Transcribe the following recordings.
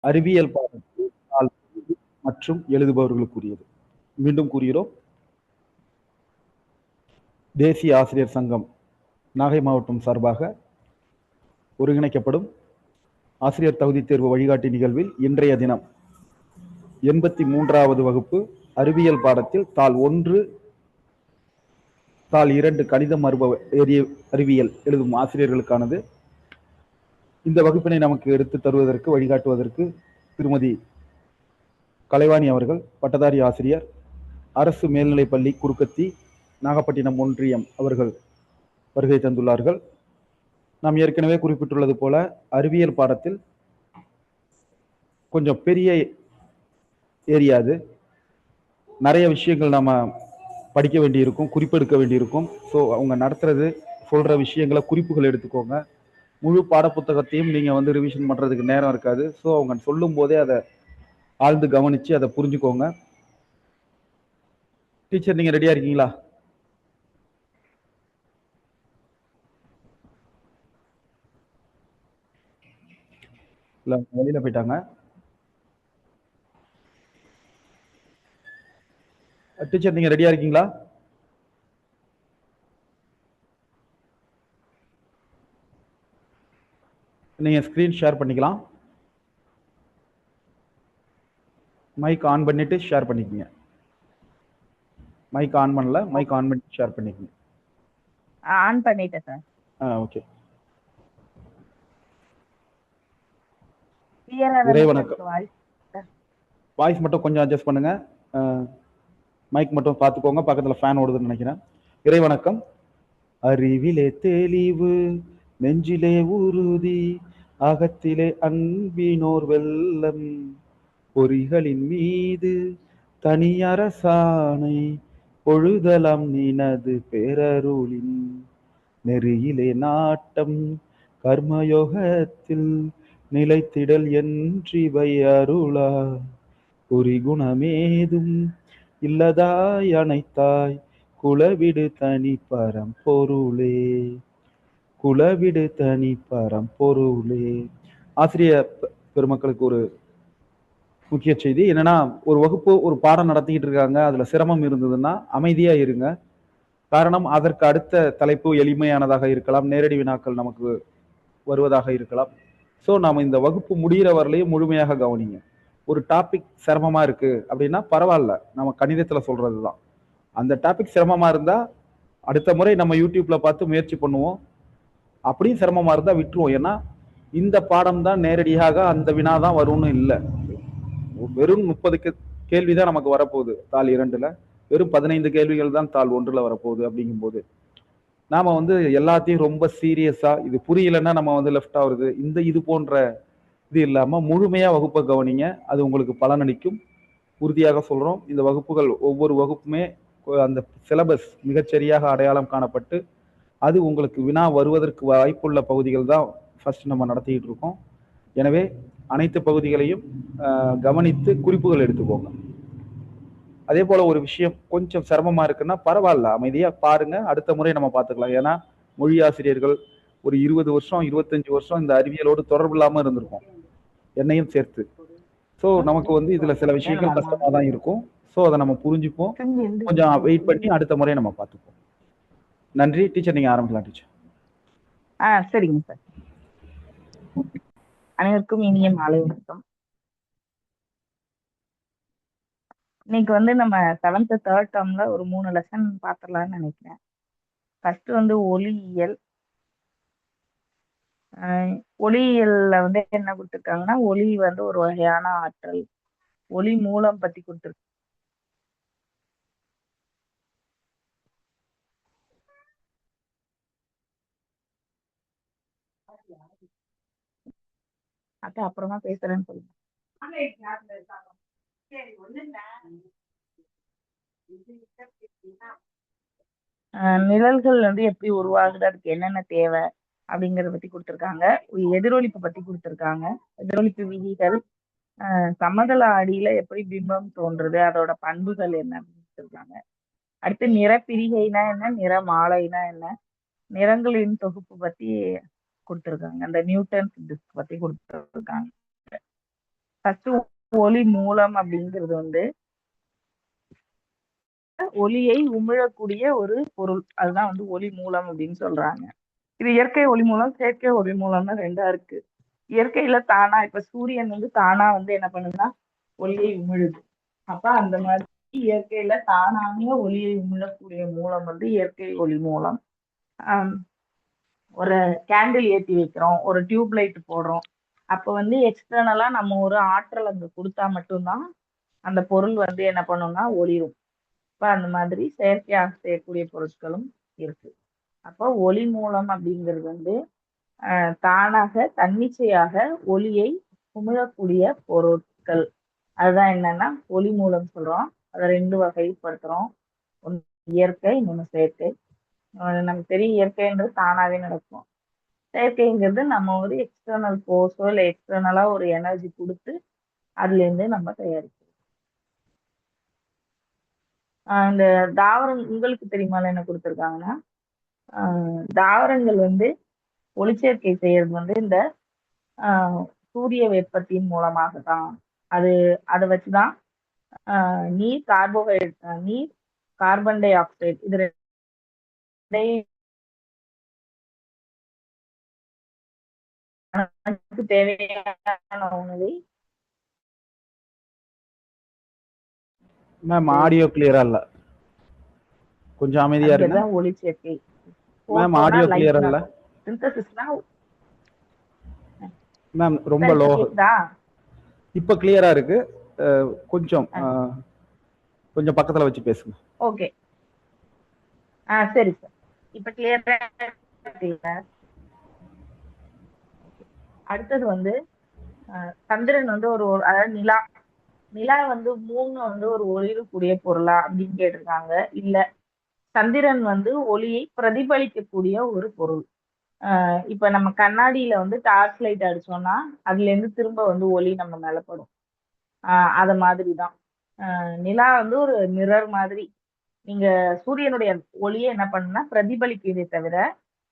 அறிவியல் பாடத்தில் தாள் மற்றும் எழுதுபவர்களுக்குரியது. மீண்டும் கூறுகிறோம், தேசிய ஆசிரியர் சங்கம் நாகை மாவட்டம் சார்பாக ஒருங்கிணைக்கப்படும் ஆசிரியர் தகுதி தேர்வு வழிகாட்டி நிகழ்வில் இன்றைய தினம் 83வது வகுப்பு அறிவியல் பாடத்தில் தாள் 1 தாள் 2 கணிதம் அறிவியல் எழுதும் ஆசிரியர்களுக்கானது. இந்த வகுப்பினை நமக்கு எடுத்து தருவதற்கு வழிகாட்டுவதற்கு திருமதி கலைவாணி அவர்கள், பட்டதாரி ஆசிரியர், அரசு மேல்நிலைப்பள்ளி குறுக்கத்தி, நாகப்பட்டினம் ஒன்றியம் அவர்கள் வருகை தந்துள்ளார்கள். நாம் ஏற்கனவே குறிப்பிட்டுள்ளது போல அறிவியல் பாடத்தில் கொஞ்சம் பெரிய ஏரியா அது. நிறைய விஷயங்கள் நாம படிக்க வேண்டியிருக்கும், குறிப்பெடுக்க வேண்டியிருக்கும். ஸோ அவங்க நடத்துறது சொல்ற விஷயங்களை குறிப்புகள் எடுத்துக்கோங்க. முழு பாடப்புத்தகத்தையும் நீங்க வந்து ரிவிஷன் பண்றதுக்கு நேரம் இருக்காது. ஸோ அவங்க சொல்லும் போதே அதை ஆழ்ந்து கவனிச்சு அதை புரிஞ்சுக்கோங்க. டீச்சர், நீங்க ரெடியா இருக்கீங்களா? இல்ல, வெளியில போயிட்டாங்க. டீச்சர், நீங்க ரெடியா இருக்கீங்களா? நீங்க ஸ்கிரீன் ஷேர் பண்ணிக்கலாம். மைக் ஆன் பண்ணிட்டு ஷேர் பண்ணிக்கங்க. மைக் ஆன் பண்ணல, மைக் ஆன் பண்ணி ஷேர் பண்ணிக்கங்க. ஆன் பண்ணிட்டேன் சார். ஓகே. கிளியரா இறை தானே வணக்கம். இருக்கு வாய்ஸ் மட்டும் கொஞ்சம் அட்ஜஸ்ட் பண்ணுங்க. மைக் மட்டும் பார்த்துக்கோங்க, பக்கத்துல ஃபேன் ஓடுதுன்னு நினைக்கிறேன். இறை வணக்கம். அறிவிலே தெளிவு, நெஞ்சிலே உறுதி, அகத்திலே அன்பினோர் வெள்ளம், பொறிகளின் மீது தனியரசானை, பொழுதலாம் நினது பேரருளின், நெறியிலே நாட்டம் கர்மயோகத்தில் நிலைத்திடல் என்றிவை அருளா, குறிகுணமேதும் இல்லதாய் அனைத்தாய், குலவிடு தனி பரம்பொருளே, குலவிடு தனி பரம்பொருளே. ஆசிரியர் பெருமக்களுக்கு ஒரு முக்கிய செய்தி என்னன்னா, ஒரு வகுப்பு ஒரு பாடம் நடத்திக்கிட்டு இருக்காங்க, அதுல சிரமம் இருந்ததுன்னா அமைதியா இருங்க. காரணம், அதற்கு அடுத்த தலைப்பு எளிமையானதாக இருக்கலாம், நேரடி வினாக்கள் நமக்கு வருவதாக இருக்கலாம். ஸோ நாம இந்த வகுப்பு முடிகிற வரலையும் முழுமையாக கவனிங்க. ஒரு டாபிக் சிரமமா இருக்கு அப்படின்னா பரவாயில்ல, நம்ம கணிதத்துல சொல்றதுதான். அந்த டாபிக் சிரமமா இருந்தா அடுத்த முறை நம்ம யூடியூப்ல பார்த்து முயற்சி பண்ணுவோம். அப்படியும் சிரமமா இருந்தா விட்டுருவோம். ஏன்னா இந்த பாடம் தான் நேரடியாக அந்த வினாதான் வரும்னு இல்லை. வெறும் 30 கேள்விதான் நமக்கு வரப்போகுது தாள் 2ல. வெறும் 15 கேள்விகள் தான் தாள் 1ல வரப்போகுது. அப்படிங்கும்போது நாம வந்து எல்லாத்தையும் ரொம்ப சீரியஸா, இது புரியலன்னா நம்ம வந்து லெஃப்ட் ஆகுறது, இது போன்ற இது இல்லாம முழுமையா வகுப்பை கவனிங்க. அது உங்களுக்கு பலனளிக்கும். உறுதியாக சொல்றோம். இந்த வகுப்புகள் ஒவ்வொரு வகுப்புமே அந்த சிலபஸ் மிகச்சரியாக அடையாளம் காணப்பட்டு அது உங்களுக்கு வினா வருவதற்கு வாய்ப்புள்ள பகுதிகள் தான் ஃபர்ஸ்ட் நம்ம நடத்திட்டு இருக்கோம். எனவே அனைத்து பகுதிகளையும் கவனித்து குறிப்புகள் எடுத்துக்கோங்க. அதே போல ஒரு விஷயம் கொஞ்சம் சிரமமா இருக்குன்னா பரவாயில்ல, அமைதியா பாருங்க, அடுத்த முறை நம்ம பார்த்துக்கலாம். ஏன்னா மொழி ஆசிரியர்கள் ஒரு 20 வருஷம் 25 வருஷம் இந்த அறிவியலோடு தொடர்பு இல்லாம இருந்திருக்கும், என்னையும் சேர்த்து. ஸோ நமக்கு வந்து இதுல சில விஷயங்கள் கஷ்டமா தான் இருக்கும். ஸோ அதை நம்ம புரிஞ்சுப்போம். கொஞ்சம் வெயிட் பண்ணி அடுத்த முறை நம்ம பார்த்துப்போம். நன்றி. டீச்சர், நீங்க ஆரம்பிக்கலாம். டீச்சர். சரிங்க சார். அனைவருக்கும் இனிய மாலை வணக்கம். இன்னைக்கு வந்து நம்ம 7th தேர்ட் டேர்ம்ல ஒரு 3 லெசன் பார்த்துடலாம்னு நினைக்கிறேன். ஃபர்ஸ்ட் வந்து ஒளியியல். ஒளியியல்ல வந்து என்ன கொடுத்துருக்காங்கன்னா, ஒளி வந்து ஒரு வகையான ஆற்றல், ஒளி மூலம் பத்தி கொடுத்துருக்கு. அப்புறமா பேசுறேன்னு சொல்லுங்க. நிழல்கள் வந்து எப்படி உருவாகுது, அதுக்கு என்னென்ன தேவை அப்படிங்கறத பத்தி கொடுத்துருக்காங்க. எதிரொலிப்பு பத்தி கொடுத்துருக்காங்க, எதிரொலிப்பு விதிகள், சமதள அடியில எப்படி பிம்பம் தோன்றுது, அதோட பண்புகள் என்ன அப்படின்னு கொடுத்துருக்காங்க. அடுத்து நிறப்பிரிகைனா என்ன, நிறமாலைனா என்ன, நிறங்களின் தொகுப்பு பத்தி கொடுத்துருக்காங்க, அந்த நியூட்டன்ஸ் டிஸ்க் பத்தி கொடுத்துருக்காங்க. ஃபர்ஸ்ட் ஒளி மூலம் அப்படிங்கிறது வந்து ஒளியை உமிழக்கூடிய ஒரு பொருள். அதுதான் வந்து ஒளி மூலம் அப்படின்னு சொல்றாங்க. இது இயற்கை ஒளி மூலம், செயற்கை ஒளி மூலம்னு ரெண்டா இருக்கு. இயற்கையில தானா இப்ப சூரியன் வந்து தானா வந்து என்ன பண்ணுதுன்னா ஒளியை உமிழுது. அப்ப அந்த மாதிரி இயற்கையில தானாக ஒளியை உமிழக்கூடிய மூலம் வந்து இயற்கை ஒளி மூலம். ஆம், ஒரு கேண்டில் ஏத்தி வைக்கிறோம், ஒரு டியூப் லைட் போடுறோம். அப்ப வந்து எக்ஸ்டர்னலா நம்ம ஒரு ஆற்றல் அங்க கொடுத்தா மட்டும்தான் அந்த பொருள் வந்து என்ன பண்ணும்னா ஒளிரும். இப்ப அந்த மாதிரி செயற்கையாக செய்யக்கூடிய பொருட்களும் இருக்கு. அப்போ ஒளி மூலம் அப்படிங்கிறது வந்து தானாக தன்னிச்சையாக ஒளியை உமிழக்கூடிய பொருட்கள். அதுதான் என்னன்னா ஒளி மூலம் சொல்றோம். அதை ரெண்டு வகைப்படுத்துறோம். ஒண்ணு இயற்கை, இன்னொன்னு செயற்கை. நமக்கு தெரியும் இயற்கைன்றது தானாவே நடக்கும். செயற்கைங்கிறது நம்ம ஒரு எக்ஸ்டர்னல் ஃபோர்ஸோ இல்லை எக்ஸ்டர்னலா ஒரு எனர்ஜி கொடுத்து அதுல இருந்து நம்ம தயாரிக்கிறோம். இந்த தாவரம் உங்களுக்கு தெரியுமால என்ன கொடுத்துருக்காங்கன்னா தாவரங்கள் வந்து ஒளிச்சேர்க்கை செய்யறது வந்து இந்த சூரிய வெப்பத்தின் மூலமாக தான். அது அதை வச்சுதான் நீர் நீர் கார்பன் டை ஆக்சைடு இது தேவையான உணவை மேம் ஆடியோ கிளியரா இல்ல, கொஞ்சம் அமைதியா இருங்க அதுதான் ஒளிச்சேர்க்கை. மேம். ஆடியோ கிளியரா இல்ல சிந்தசிஸ்னா மேம், ரொம்ப லோ. இப்ப கிளியரா இருக்கு. கொஞ்சம் கொஞ்சம் பக்கத்துல வச்சு பேசுங்க. ஓகே, சரி சார், இப்ப கிளியரா. அடுத்தது வந்து சந்திரன் வந்து ஒரு அதாவது நிலா நிலா வந்து மூணு வந்து ஒரு ஒளிரக்கூடிய பொருளா அப்படின்னு கேட்டிருக்காங்க. இல்ல, சந்திரன் வந்து ஒளியை பிரதிபலிக்கக்கூடிய ஒரு பொருள். இப்ப நம்ம கண்ணாடியில வந்து டார்ச் லைட் அடிச்சோம்னா அதுல இருந்து திரும்ப வந்து ஒளி நம்ம மேல படும். அத மாதிரிதான் நிலா வந்து ஒரு மிரர் மாதிரி. நீங்க சூரியனுடைய ஒளியை என்ன பண்ணுன்னா பிரதிபலிக்கிறதே தவிர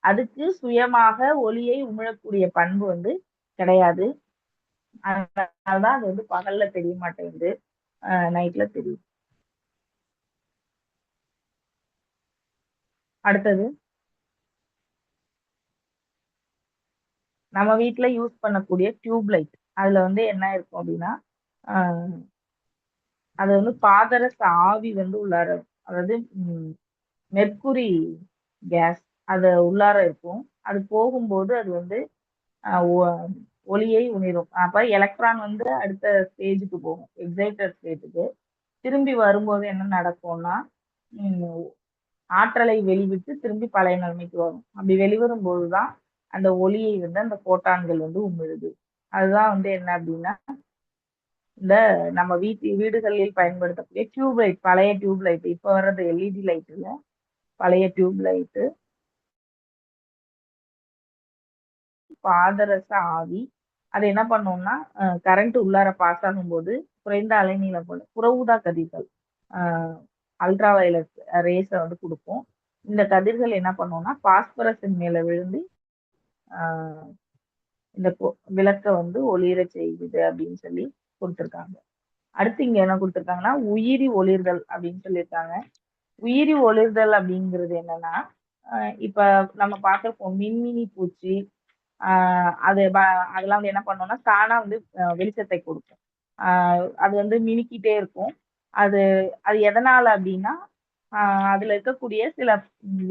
அதுக்கு சுயமாக ஒளியை உமிழக்கூடிய பண்பு வந்து கிடையாது. அதனாலதான் அது வந்து பகல்ல தெரிய மாட்டேங்குது, நைட்ல தெரியும். அடுத்தது நம்ம வீட்டுல யூஸ் பண்ணக்கூடிய டியூப் லைட். அதுல வந்து என்ன இருக்கும் அப்படின்னா அது வந்து பாதரச ஆவி வந்து உள்ளார, அதாவது மெர்க்குரி கேஸ் அது உள்ளார இருக்கும். அது போகும்போது அது வந்து ஒளியை உமிழும். அப்ப எலக்ட்ரான் வந்து அடுத்த ஸ்டேஜுக்கு போகும், எக்ஸைட்டட் ஸ்டேஜுக்கு. திரும்பி வரும்போது என்ன நடக்கும்னா ஆற்றலை வெளிவிட்டு திரும்பி பழைய நிலைமைக்கு வரும். அப்படி வெளிவரும் போதுதான் அந்த ஒளியை வந்து அந்த போட்டான்கள் வந்து உமிழுது. அதுதான் வந்து என்ன அப்படின்னா இந்த நம்ம வீடுகளில் பயன்படுத்தக்கூடிய டியூப் லைட், பழைய டியூப் லைட், இப்ப வர்றது எல்இடி லைட் இல்ல, பழைய டியூப் லைட்டு. பாதரச ஆவி அது என்ன பண்ணும்னா கரண்ட் உள்ளார பாஸ் ஆகும்போது குறைந்த அலைநீளம் போல புற ஊதா கதிர்கள், அல்ட்ரா வயலட் ரேஸை வந்து கொடுக்கும். இந்த கதிர்கள் என்ன பண்ணும்னா பாஸ்பரஸின் மேல விழுந்து இந்த விளக்க வந்து ஒளிர செய்யுது அப்படின்னு சொல்லி கொடுத்துருக்காங்க. அடுத்து இங்க என்ன கொடுத்துருக்காங்கன்னா உயிரி ஒளிர்தல் அப்படின்னு சொல்லியிருக்காங்க. உயிரி ஒளிர்தல் அப்படிங்கிறது என்னன்னா இப்ப நம்ம பார்த்திருப்போம் மின்மினி பூச்சி, அதெல்லாம் வந்து என்ன பண்ணோம்னா தானா வந்து வெளிச்சத்தை கொடுக்கும். அது வந்து மினுக்கிட்டே இருக்கும். அது அது எதனால அப்படின்னா அதுல இருக்கக்கூடிய சில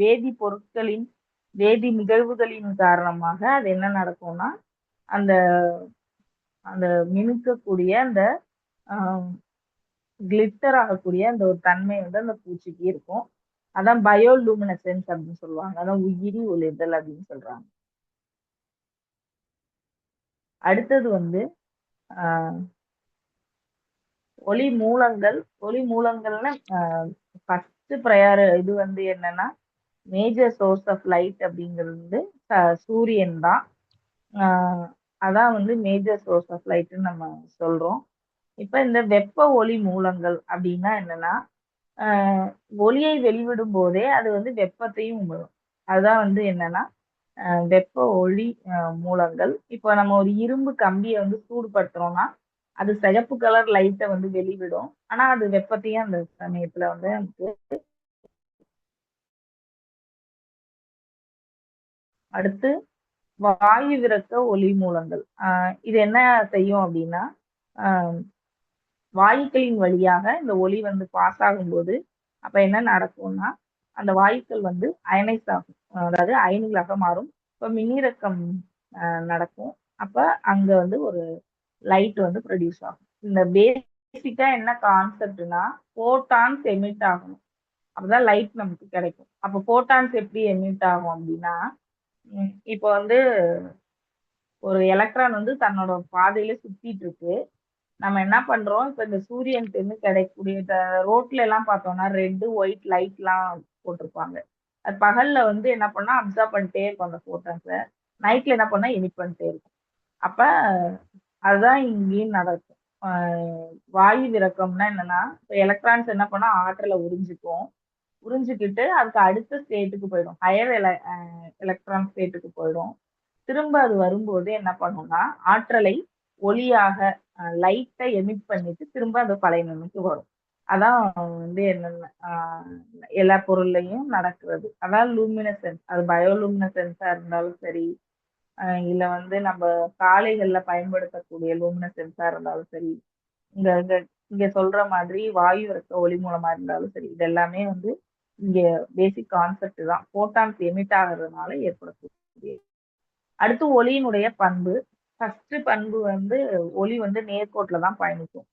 வேதி பொருட்களின் வேதி நிகழ்வுகளின் காரணமாக அது என்ன நடக்கும்னா அந்த அந்த மினுக்கக்கூடிய அந்த கிளிட்டர் ஆகக்கூடிய அந்த ஒரு தன்மை வந்து அந்த பூச்சிக்கு இருக்கும். அதான் பயோலூமினசென்ஸ் அப்படின்னு சொல்லுவாங்க. அதான் உயிரி ஒளிர்தல் அப்படின்னு சொல்றாங்க. அடுத்தது வந்து ஒளி மூலங்கள். ஒளி மூலங்கள்னா ஃபர்ஸ்ட் ப்ரையார் இது வந்து என்னன்னா மேஜர் சோர்ஸ் ஆஃப் லைட் அப்படிங்கிறது வந்து சூரியன் தான். அதான் வந்து மேஜர் சோர்ஸ் ஆஃப் லைட்னு நம்ம சொல்றோம். இப்ப இந்த வெப்ப ஒளி மூலங்கள் அப்படின்னா என்னன்னா ஒளியை வெளிவிடும் போதே அது வந்து வெப்பத்தையும் உமிழும். அதுதான் வந்து என்னன்னா வெப்ப ஒளி மூலங்கள். இப்போ நம்ம ஒரு இரும்பு கம்பியை வந்து சூடுபடுத்துறோம்னா அது சிகப்பு கலர் லைட்டை வந்து வெளிவிடும். ஆனா அது வெப்பத்தையும் அந்த சமயத்துல வந்து நமக்கு. அடுத்து வாயு விரக்க ஒளி மூலங்கள். இது என்ன செய்யும் அப்படின்னா, ஆஹ் வாயுக்களின் வழியாக இந்த ஒளி வந்து பாஸ் ஆகும்போது அப்ப என்ன நடக்கும்னா, அந்த வாயுக்கள் வந்து அயனைஸ் ஆகும். அதாவது அயனிகளாக மாறும். இப்ப மின்னிறக்கம் நடக்கும். அப்ப அங்க வந்து ஒரு லைட் வந்து ப்ரொடியூஸ் ஆகும். இந்த பேசிக்கா என்ன கான்செப்ட்னா, போட்டான்ஸ் எமிட் ஆகணும். அப்பதான் லைட் நமக்கு கிடைக்கும். அப்ப போட்டான்ஸ் எப்படி எமிட் ஆகும் அப்படின்னா, இப்போ வந்து ஒரு எலக்ட்ரான் வந்து தன்னோட பாதையில சுத்திட்டு இருக்கு. நம்ம என்ன பண்றோம், இப்ப இந்த சூரியன்ட்ட இருந்து கிடைக்கக்கூடிய ரோட்ல எல்லாம் பார்த்தோம்னா ரெட், ஒயிட் லைட்லாம் போட்டிருப்பாங்க. அது பகல்ல வந்து என்ன பண்ணா அப்சர்வ் பண்ணிட்டே இருக்கும் அந்த போட்டான்ஸ. நைட்ல என்ன பண்ணா எமிட் பண்ணிட்டே இருக்கும். அப்ப அதுதான் இங்கேயும் நடக்கும். வாயு விரக்கம்னா என்னன்னா, இப்ப எலக்ட்ரான்ஸ் என்ன பண்ணா ஆற்றல உறிஞ்சிக்கும். உறிஞ்சிக்கிட்டு அதுக்கு அடுத்த ஸ்டேட்டுக்கு போயிடும். ஹையர் எலக்ட்ரான் ஸ்டேட்டுக்கு போயிடும். திரும்ப அது வரும்போது என்ன பண்ணும்னா, ஆற்றலை ஒளியாக லைட்டை எமிட் பண்ணிட்டு திரும்ப அது பழைய நிலைமைக்கு வரும். அதான் வந்து என்னென்ன எல்லா பொருள்லயும் நடக்கிறது. அதான் லூமினசென்ஸ். அது பயோலூமினசென்ஸா இருந்தாலும் சரி, இல்ல வந்து நம்ம சாலைகள்ல பயன்படுத்தக்கூடிய லூமினசென்ஸா இருந்தாலும் சரி, இங்க இங்க இங்க சொல்ற மாதிரி வாயு இருக்க ஒளி மூலமா இருந்தாலும் சரி, இது எல்லாமே வந்து இங்க பேசிக் கான்செப்ட் தான். போட்டான்ஸ் எமிட் ஆகுறதுனால ஏற்படக்கூடிய. அடுத்து ஒளியினுடைய பண்பு. ஃபர்ஸ்ட் பண்பு வந்து ஒளி வந்து நேர்கோட்டுல தான் பயணிக்கும்.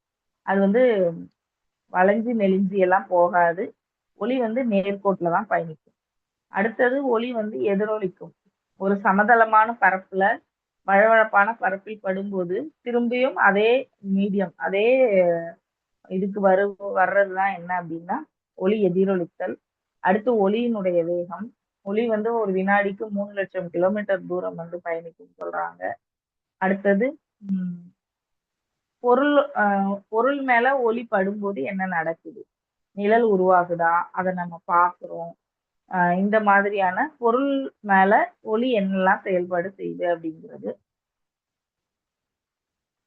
அது வந்து வளைஞ்சு நெளிஞ்சு எல்லாம் போகாது. ஒளி வந்து நேர்கோட்டுல தான் பயணிக்கும். அடுத்தது ஒளி வந்து எதிரொலிக்கும். ஒரு சமதளமான பரப்புல வழவழப்பான பரப்பில் படும்போது திரும்பியும் அதே மீடியம் அதே இதுக்கு வர்றதுதான் என்ன அப்படின்னா ஒளி எதிரொலித்தல். அடுத்து ஒளியினுடைய வேகம். ஒளி வந்து ஒரு வினாடிக்கு 3,00,000 கிலோமீட்டர் தூரம் வந்து பயணிக்கும் சொல்றாங்க. அடுத்தது உம் பொருள் பொருள் மேல ஒளி படும்போது என்ன நடக்குது, நிழல் உருவாகுதா, அதை நம்ம பார்க்கிறோம். இந்த மாதிரியான பொருள் மேல ஒளி என்னெல்லாம் செயல்பாடு செய்யுது அப்படிங்கிறது.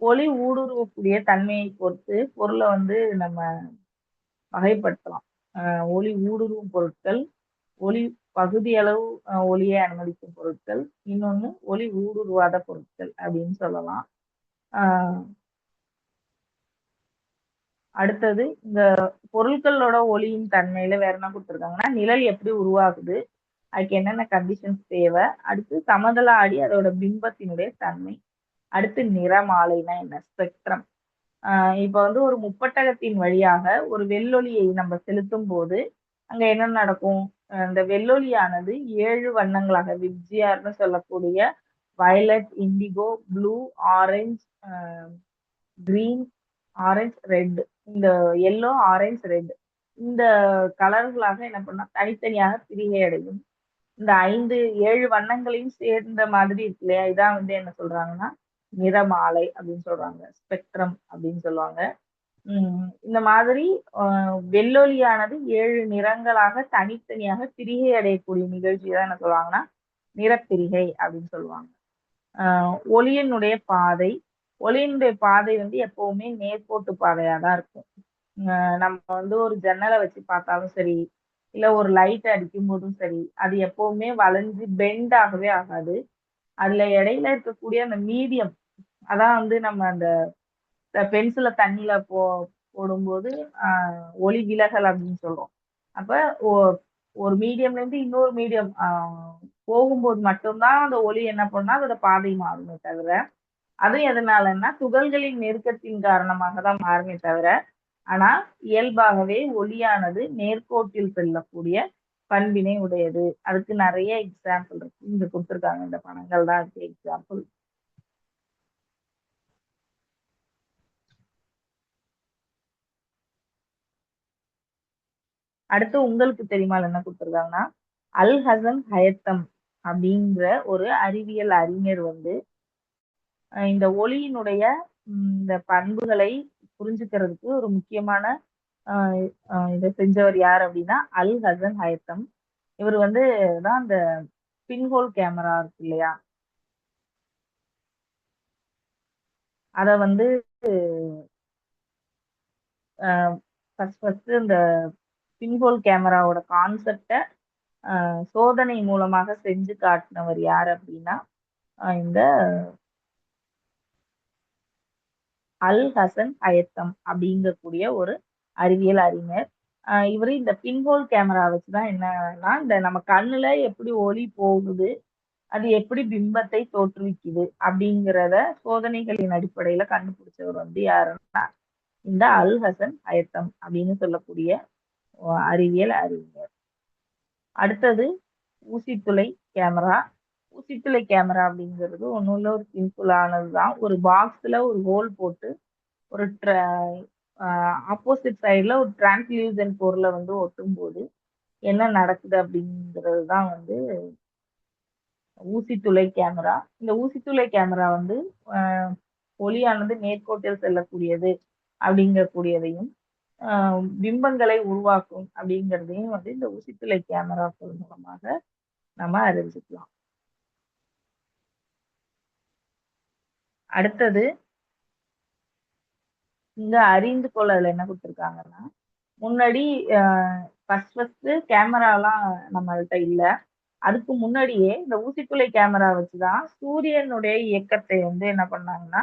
ஒளி ஊடுருவக்கூடிய தன்மையை பொறுத்து பொருளை வந்து நம்ம வகைப்படுத்தலாம். ஒளி ஊடுருவும் பொருட்கள், ஒளி பகுதியளவு ஒளியை அனுமதிக்கும் பொருட்கள், இன்னொன்னு ஒளி ஊடுருவாத பொருட்கள் அப்படின்னு சொல்லலாம். ஆஹ் அடுத்தது இந்த பொருட்களோட ஒளியின் தன்மையில வேற என்ன கொடுத்துருக்காங்கன்னா, நிழல் எப்படி உருவாகுது, அதுக்கு என்னென்ன கண்டிஷன்ஸ் தேவை, அடுத்து சமதள ஆடி அதோட பிம்பத்தினுடைய தன்மை, அடுத்து நிறமாலைனா என்ன, ஸ்பெக்ட்ரம். இப்ப வந்து ஒரு முப்பட்டகத்தின் வழியாக ஒரு வெள்ளொளியை நம்ம செலுத்தும் போது அங்க என்ன நடக்கும், இந்த வெள்ளொளியானது 7 வண்ணங்களாக விப்ஜிஆர்னு சொல்லக்கூடிய violet, indigo, blue, orange, green, orange, red, இந்த எல்லோ, ஆரஞ்சு, ரெட், இந்த கலர்களாக என்ன பண்ணா தனித்தனியாக பிரிகை அடையும். இந்த 7 வண்ணங்களையும் சேர்ந்த மாதிரி இருக்கு இல்லையா, இதான் வந்து என்ன சொல்றாங்கன்னா நிறமாலை அப்படின்னு சொல்றாங்க, ஸ்பெக்ட்ரம் அப்படின்னு சொல்லுவாங்க. இந்த மாதிரி வெள்ளொலியானது 7 நிறங்களாக தனித்தனியாக பிரிகை அடையக்கூடிய நிகழ்ச்சி தான் என்ன சொல்லுவாங்கன்னா நிறப்பிரிகை அப்படின்னு சொல்லுவாங்க. ஒளியினுடைய பாதை. ஒளியினுடைய பாதை வந்து எப்பவுமே நேர்கோட்டு பாதையா தான் இருக்கும். நம்ம வந்து ஒரு ஜன்னலை வச்சு பார்த்தாலும் சரி, இல்ல ஒரு லைட் அடிக்கும் போதும் சரி, அது எப்பவுமே வளைஞ்சு பெண்ட் ஆகவே ஆகாது. அதுல இடையில இருக்கக்கூடிய அந்த மீடியம், அதான் வந்து நம்ம அந்த பென்சில தண்ணியில போடும்போது ஒளி விலகல் அப்படின்னு சொல்றோம். அப்ப ஒரு மீடியம்ல இருந்து இன்னொரு மீடியம் போகும்போது மட்டும்தான் அந்த ஒளி என்ன பண்ணா அதோட பாதை மாறுமே தவிர, அதுவும் எதனாலன்னா துகள்களின் நெருக்கத்தின் காரணமாக தான் மாறுமே தவிர, ஆனா இயல்பாகவே ஒளியானது நேர்கோட்டில் செல்லக்கூடிய பண்பினை உடையது. அதுக்கு நிறைய எக்ஸாம்பிள் இருக்கு. இங்க கொடுத்துருக்காங்க, இந்த படங்கள் தான் அதுக்கு எக்ஸாம்பிள். அடுத்து உங்களுக்கு தெரியுமா என்ன கொடுத்துருக்காங்கன்னா, அல் ஹசன் ஹயத்தம் அப்படிங்கிற ஒரு அறிவியல் அறிஞர் வந்து இந்த ஒளியினுடைய இந்த பண்புகளை புரிஞ்சுக்கிறதுக்கு ஒரு முக்கியமான இதை செஞ்சவர் யார் அப்படின்னா அல் ஹசன் ஹயத்தம். இவர் வந்து தான் இந்த பின்ஹோல் கேமரா இருக்கு இல்லையா, அத வந்து ஃபர்ஸ்ட் இந்த பின்ஹோல் கேமராவோட கான்செப்டை சோதனை மூலமாக செஞ்சு காட்டினவர் யார் அப்படின்னா இந்த அல் ஹசன் ஹயத்தம் அப்படிங்கக்கூடிய ஒரு அறிவியல் அறிஞர். இவரு இந்த பின்ஹோல் கேமரா வச்சுதான் என்னன்னா, இந்த நம்ம கண்ணுல எப்படி ஒளி போகுது, அது எப்படி பிம்பத்தை தோற்றுவிக்குது அப்படிங்கிறத சோதனைகளின் அடிப்படையில கண்டுபிடிச்சவர் வந்து யாருன்னா இந்த அல் ஹசன் ஹயத்தம் அப்படின்னு சொல்லக்கூடிய அறிவியல் அறிஞர். அடுத்தது ஊசித்துளை கேமரா. ஊசித்துளை கேமரா அப்படிங்கிறது ஒன்றும் இல்லை, ஒரு சிம்பிளானதுதான். ஒரு பாக்ஸ்ல ஒரு ஹோல் போட்டு ஒரு ஆப்போசிட் சைட்ல ஒரு டிரான்ஸ்லியூசன் பொருளை வந்து ஒட்டும் போது என்ன நடக்குது அப்படிங்கிறது தான் வந்து ஊசித்துளை கேமரா. இந்த ஊசித்துளை கேமரா வந்து ஒளியானது நேர்கோட்டில் செல்லக்கூடியது அப்படிங்கக்கூடியதையும் பிம்பங்களை உருவாக்கும் அப்படிங்கிறதையும் வந்து இந்த ஊசித்துளை கேமராக்கள் மூலமாக நம்ம அறிஞ்சுக்கலாம். அடுத்தது இங்க அறிந்து கொள்ளல என்ன கொடுத்துருக்காங்கன்னா, முன்னாடி ஃபர்ஸ்ட் கேமராலாம் நம்மள்கிட்ட இல்லை. அதுக்கு முன்னாடியே இந்த ஊசித்துளை கேமரா வச்சுதான் சூரியனுடைய இயக்கத்தை வந்து என்ன பண்ணாங்கன்னா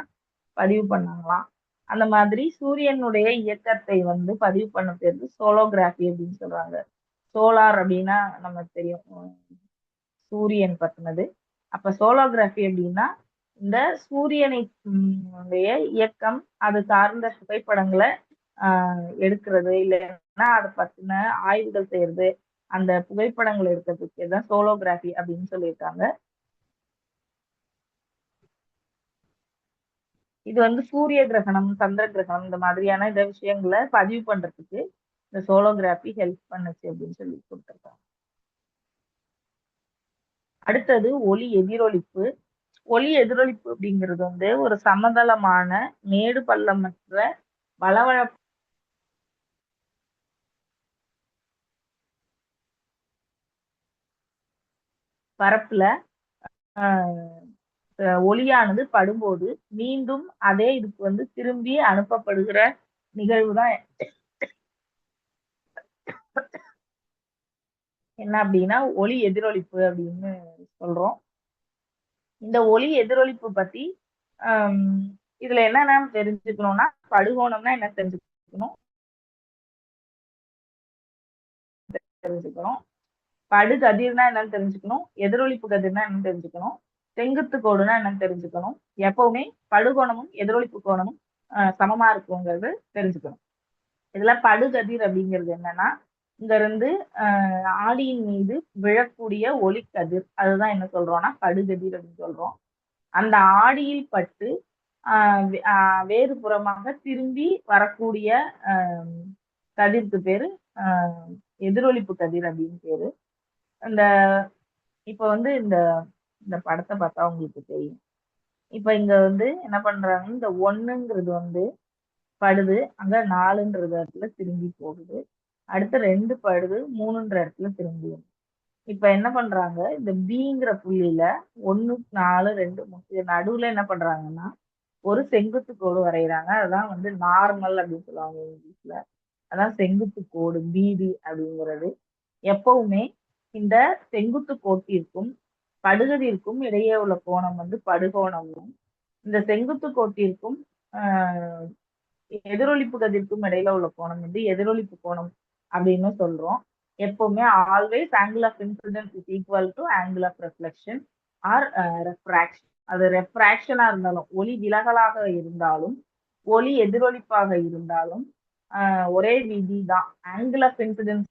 பதிவு பண்ணாங்களாம். அந்த மாதிரி சூரியனுடைய இயக்கத்தை வந்து பதிவு பண்ண பேர் சோலோகிராஃபி அப்படின்னு சொல்றாங்க. சோலார் அப்படின்னா நமக்கு தெரியும், சூரியன் பத்தினது. அப்ப சோலோகிராஃபி அப்படின்னா இந்த சூரியனை இயக்கம் அது சார்ந்த புகைப்படங்களை எடுக்கிறது, இல்லைன்னா அதை பத்தின ஆய்வுகள் செய்யறது, அந்த புகைப்படங்கள் எடுக்கிறதுக்கு தான் சோலோகிராஃபி அப்படின்னு சொல்லியிருக்காங்க. இது வந்து சூரிய கிரகணம், சந்திர கிரகணம் இந்த மாதிரியான இந்த விஷயங்களை பதிவு பண்றதுக்கு இந்த சோலோகிராஃபி ஹெல்ப் பண்ணுச்சு அப்படின்னு சொல்லி கொடுத்துருக்காங்க. அடுத்தது ஒளி எதிரொலிப்பு. ஒளி எதிரொலிப்பு அப்படிங்கிறது வந்து ஒரு சமதளமான மேடு பள்ளமற்ற வளவள பரப்புல ஒளியானது படும்போது மீண்டும் அதே இதுக்கு வந்து திரும்பி அனுப்பப்படுகிற நிகழ்வு தான் என்ன அப்படின்னா ஒளி எதிரொலிப்பு அப்படின்னு சொல்றோம். இந்த ஒளி எதிரொலிப்பு பத்தி இதுல என்னென்ன தெரிஞ்சுக்கணும்னா, படுகோணம்னா என்ன தெரிஞ்சுக்கணும், படுகதிர்னா என்னன்னு தெரிஞ்சுக்கணும், எதிரொலிப்பு கதிர்னா என்னன்னு தெரிஞ்சுக்கணும், செங்குத்து கோடுனா என்னன்னு தெரிஞ்சுக்கணும். எப்பவுமே படுகோணமும் எதிரொலிப்பு கோணமும் சமமா இருக்குங்கிறது தெரிஞ்சுக்கணும். இதுல படுகதிர் அப்படிங்கிறது என்னன்னா, இங்க இருந்து ஆடியின் மீது விழக்கூடிய ஒளிக்கதிர், அதுதான் என்ன சொல்றோம்னா படுகதிர் அப்படின்னு சொல்றோம். அந்த ஆடியில் பட்டு வேறு புறமாக திரும்பி வரக்கூடிய கதிர்க்கு பேரு எதிரொலிப்பு கதிர் அப்படின்னு பேரு. இந்த இப்ப வந்து இந்த இந்த படத்தை பார்த்தா உங்களுக்கு தெரியும். இப்ப இங்க வந்து என்ன பண்றாங்க, இந்த 1ங்கிறது வந்து படுது, அங்க 4ன்ற இடத்துல திரும்பி போகுது. அடுத்து 2 படுது, 3ன்ற இடத்துல திரும்பி. இப்ப என்ன பண்றாங்க, இந்த பிங்கிற புள்ளியில 1, 4, 2, 3 நடுவுல என்ன பண்றாங்கன்னா ஒரு செங்குத்து கோடு வரைகிறாங்க. அதான் வந்து நார்மல் அப்படின்னு சொல்லுவாங்க இங்கிலீஷ்ல. அதான் செங்குத்து கோடு பிடி அப்படிங்கிறது. எப்பவுமே இந்த செங்குத்து கோட்டிற்கும் படுகதிர்க்கும் இடையே உள்ள கோணம் வந்து படுகோணமும், இந்த செங்குத்து கோட்டிற்கும் எதிரொலிப்பு கதிர்க்கும் இடையில உள்ள கோணம் வந்து எதிரொலிப்பு கோணம் அப்படின்னு சொல்றோம். எப்பவுமே always angle of incidence is equal to angle of reflection or refraction. அது ரெஃப்ராக்ஷனா இருந்தாலும், ஒளி விலகலாக இருந்தாலும், ஒளி எதிரொலிப்பாக இருந்தாலும் ஒரே விதி தான். ஆங்கிள் ஆஃப் இன்சிடென்ஸ்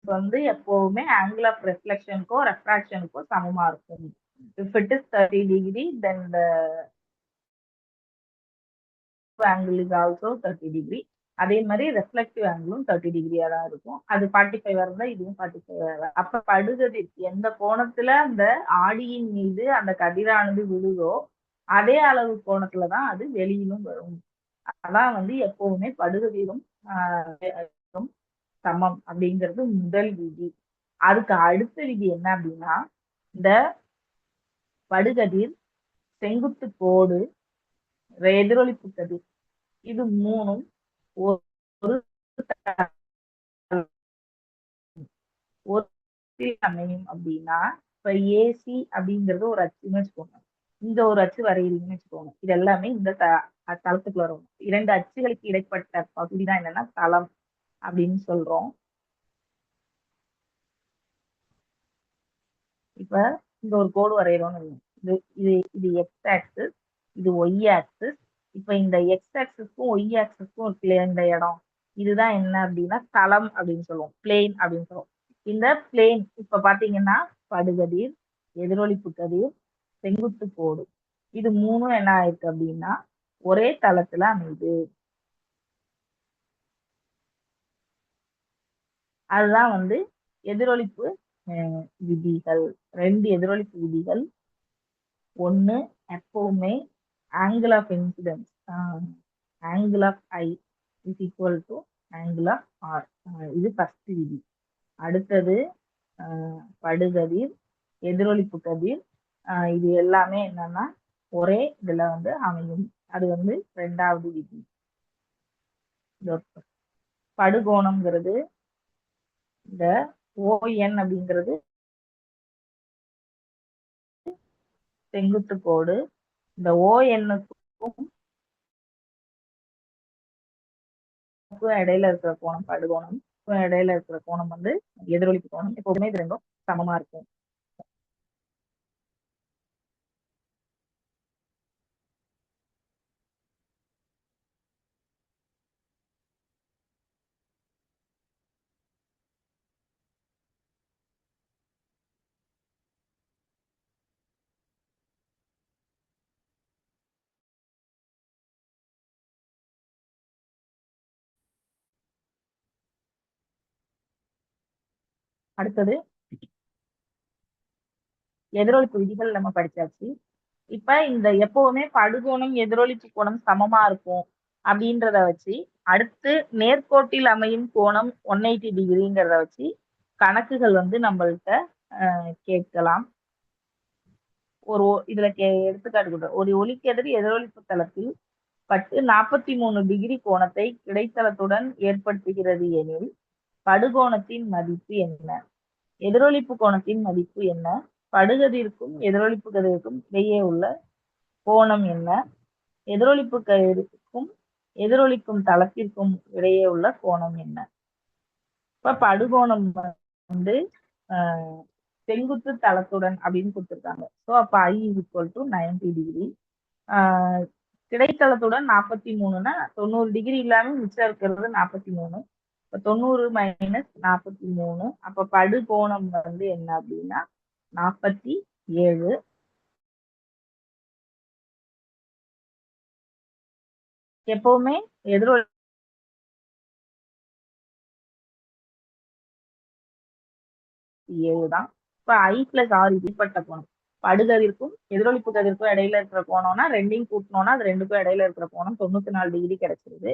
வந்து எப்பவுமே ஆங்கிள் ஆஃப் ரெஃப்ளெக்ஷனுக்கோ ரெஃப்ராக்ஷனுக்கோ சமமா இருக்கும். If it is 30 degree then the angle is also 30 degree. அதே மாதிரி ரெஃப்ளெக்டிவ் ஆங்கிளும் 30 டிகிரியா தான் இருக்கும். அது 45 வரதா, இதுவும் 45 வரதா. அப்ப படுகதிர் எந்த கோணத்துல அந்த ஆடியின் மீது அந்த கதிரானது விழுதோ அதே அளவு கோணத்துலதான் அது வெளியிலும் வரும். அதான் வந்து எப்பவுமே படுகதிரும் சமம் அப்படிங்கிறது முதல் விதி. அதுக்கு அடுத்த விதி என்ன அப்படின்னா, இந்த படுகதிர் செங்குத்து கோடு எதிரொலிப்பு கதிர். இது மூணும் ஒரு ஒரு அமையும் அப்படின்னா, இப்ப ஏசி அப்படிங்கிறது ஒரு அச்சுன்னு வச்சுக்கோங்க. இந்த ஒரு அச்சு வரைகிறீங்கன்னு வச்சுக்கோங்க. இது எல்லாமே இந்த தளத்துக்குள்ள வரும். 2 அச்சுகளுக்கு இடைப்பட்ட பகுதி தான் என்னன்னா தளம் அப்படின்னு சொல்றோம். இப்ப இந்த ஒரு கோடு வரைகிறோம்னு வைங்க. இது இது இது எக்ஸ் ஆக்சிஸ், இது ஒய் ஆக்சிஸ். இப்ப இந்த எக்ஸ் ஆக்சிஸ்க்கும் ஒய் ஆக்சிஸ்க்கும் இருக்குல்ல இந்த இடம், இதுதான் என்ன அப்படின்னா தளம் அப்படின்னு சொல்லுவோம். பிளேன் அப்படின்னு சொல்லுவோம். இந்த பிளேன் இப்ப பாத்தீங்கன்னா படுகதிர், எதிரொலிப்பு கதிர், செங்குத்து கோடு, இது மூணும் என்ன ஆயிருக்கு அப்படின்னா ஒரே தளத்துல அமையுது. அதுதான் வந்து எதிரொலிப்பு விதிகள். 2 எதிரொலிப்பு விதிகள். ஒண்ணு எப்பவுமே angle of incidence angle of I is equal to angle of R. இது ஃபர்ஸ்ட் விதி. அடுத்தது படுகதிர், எதிரொலிப்பு கதிர், இது எல்லாமே என்னன்னா ஒரே இதுல வந்து அமையும். அது வந்து 2வது விதி. படுகோணம்ங்கிறது இந்த ON அப்படிங்கிறது செங்குத்து கோடு. இந்த ON-க்கும் இடையில இருக்கிற கோணம் படுகோணம். இடையில இருக்கிற கோணம் வந்து எதிரொலிப்பு கோணம். எப்போதுமே இது ரெண்டும் சமமா இருக்கும். அடுத்தது எதிரொலிப்பு விதிகள் நம்ம படிச்சாச்சு. இப்ப இந்த எப்பவுமே படுகோணம் எதிரொலிப்பு கோணம் சமமா இருக்கும் அப்படின்றத வச்சு அடுத்து நேர்கோட்டில் அமையும் கோணம் 180 டிகிரிங்கிறத வச்சு கணக்குகள் வந்து நம்மள்ட்ட கேட்கலாம். ஒரு இதுல எடுத்துக்காட்டு கொடுக்குறேன். ஒரு ஒளிக்கதிர் எதிரொலிப்பு தளத்தில் பட்டு 43 டிகிரி கோணத்தை கிடைத்தளத்துடன் ஏற்படுத்துகிறது எனில் படுகோணத்தின் மதிப்பு என்ன? எதிரொலிப்பு கோணத்தின் மதிப்பு என்ன? படுகதிருக்கும் எதிரொலிப்பு கதிருக்கும் இடையே உள்ள கோணம் என்ன? எதிரொலிப்பு கதிருக்கும் எதிரொலிக்கும் தளத்திற்கும் இடையே உள்ள கோணம் என்ன? இப்ப படுகோணம் வந்து செங்குத்து தளத்துடன் அப்படின்னு கொடுத்துருக்காங்க. ஸோ அப்ப I = 90 டிகிரி. கிடைத்தளத்துடன் 43னா 90 டிகிரி இல்லாம மிச்சம் இருக்கிறது 43. இப்ப 90 - 43. அப்ப படுகோணம் வந்து என்ன அப்படின்னா 47. எப்பவுமே எதிரொலி தான். இப்ப I + R இப்பட்ட கோணம். படுகதிர்க்கும் எதிரொலிப்பு கதிர்க்கும் இடையில இருக்கிற கோணம்னா ரெண்டையும் கூட்டணும்னா அது ரெண்டுக்கும் இடையில இருக்கிற கோணம் 94 டிகிரி கிடைச்சிருது.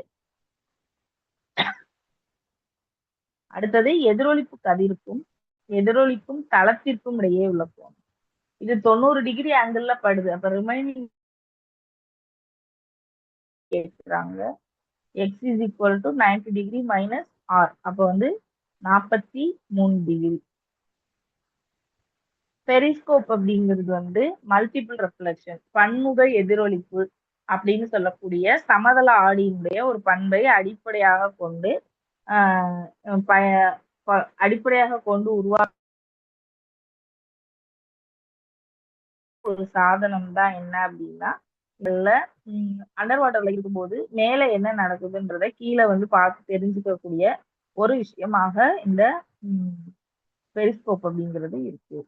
அடுத்தது எதிரொலிப்பு கதிருக்கும் எதிரொலிக்கும் தளத்திற்கும் இடையே உள்ள கோணம். இது 90 டிகிரி ஆங்கிள் படுது. அப்ப ரிமைனிங் கேட்கிறாங்க. X = 90 degree - R. அப்ப வந்து 43 டிகிரி. பெரிஸ்கோப் அப்படிங்கிறது வந்து மல்டிபிள் ரெஃப்ளெக்ஷன், பன்முக எதிரொலிப்பு அப்படின்னு சொல்லக்கூடிய சமதள ஆடியினுடைய ஒரு பண்பை அடிப்படையாக கொண்டு உருவாக்க ஒரு சாதனம் தான் என்ன அப்படின்னா இதுல அண்டர் வாட்டர்ல இருக்கும்போது மேல என்ன நடக்குதுன்றத கீழே வந்து பார்த்து தெரிஞ்சுக்கக்கூடிய ஒரு விஷயமாக இந்த பெரிஸ்கோப் அப்படிங்கிறது இருக்கு.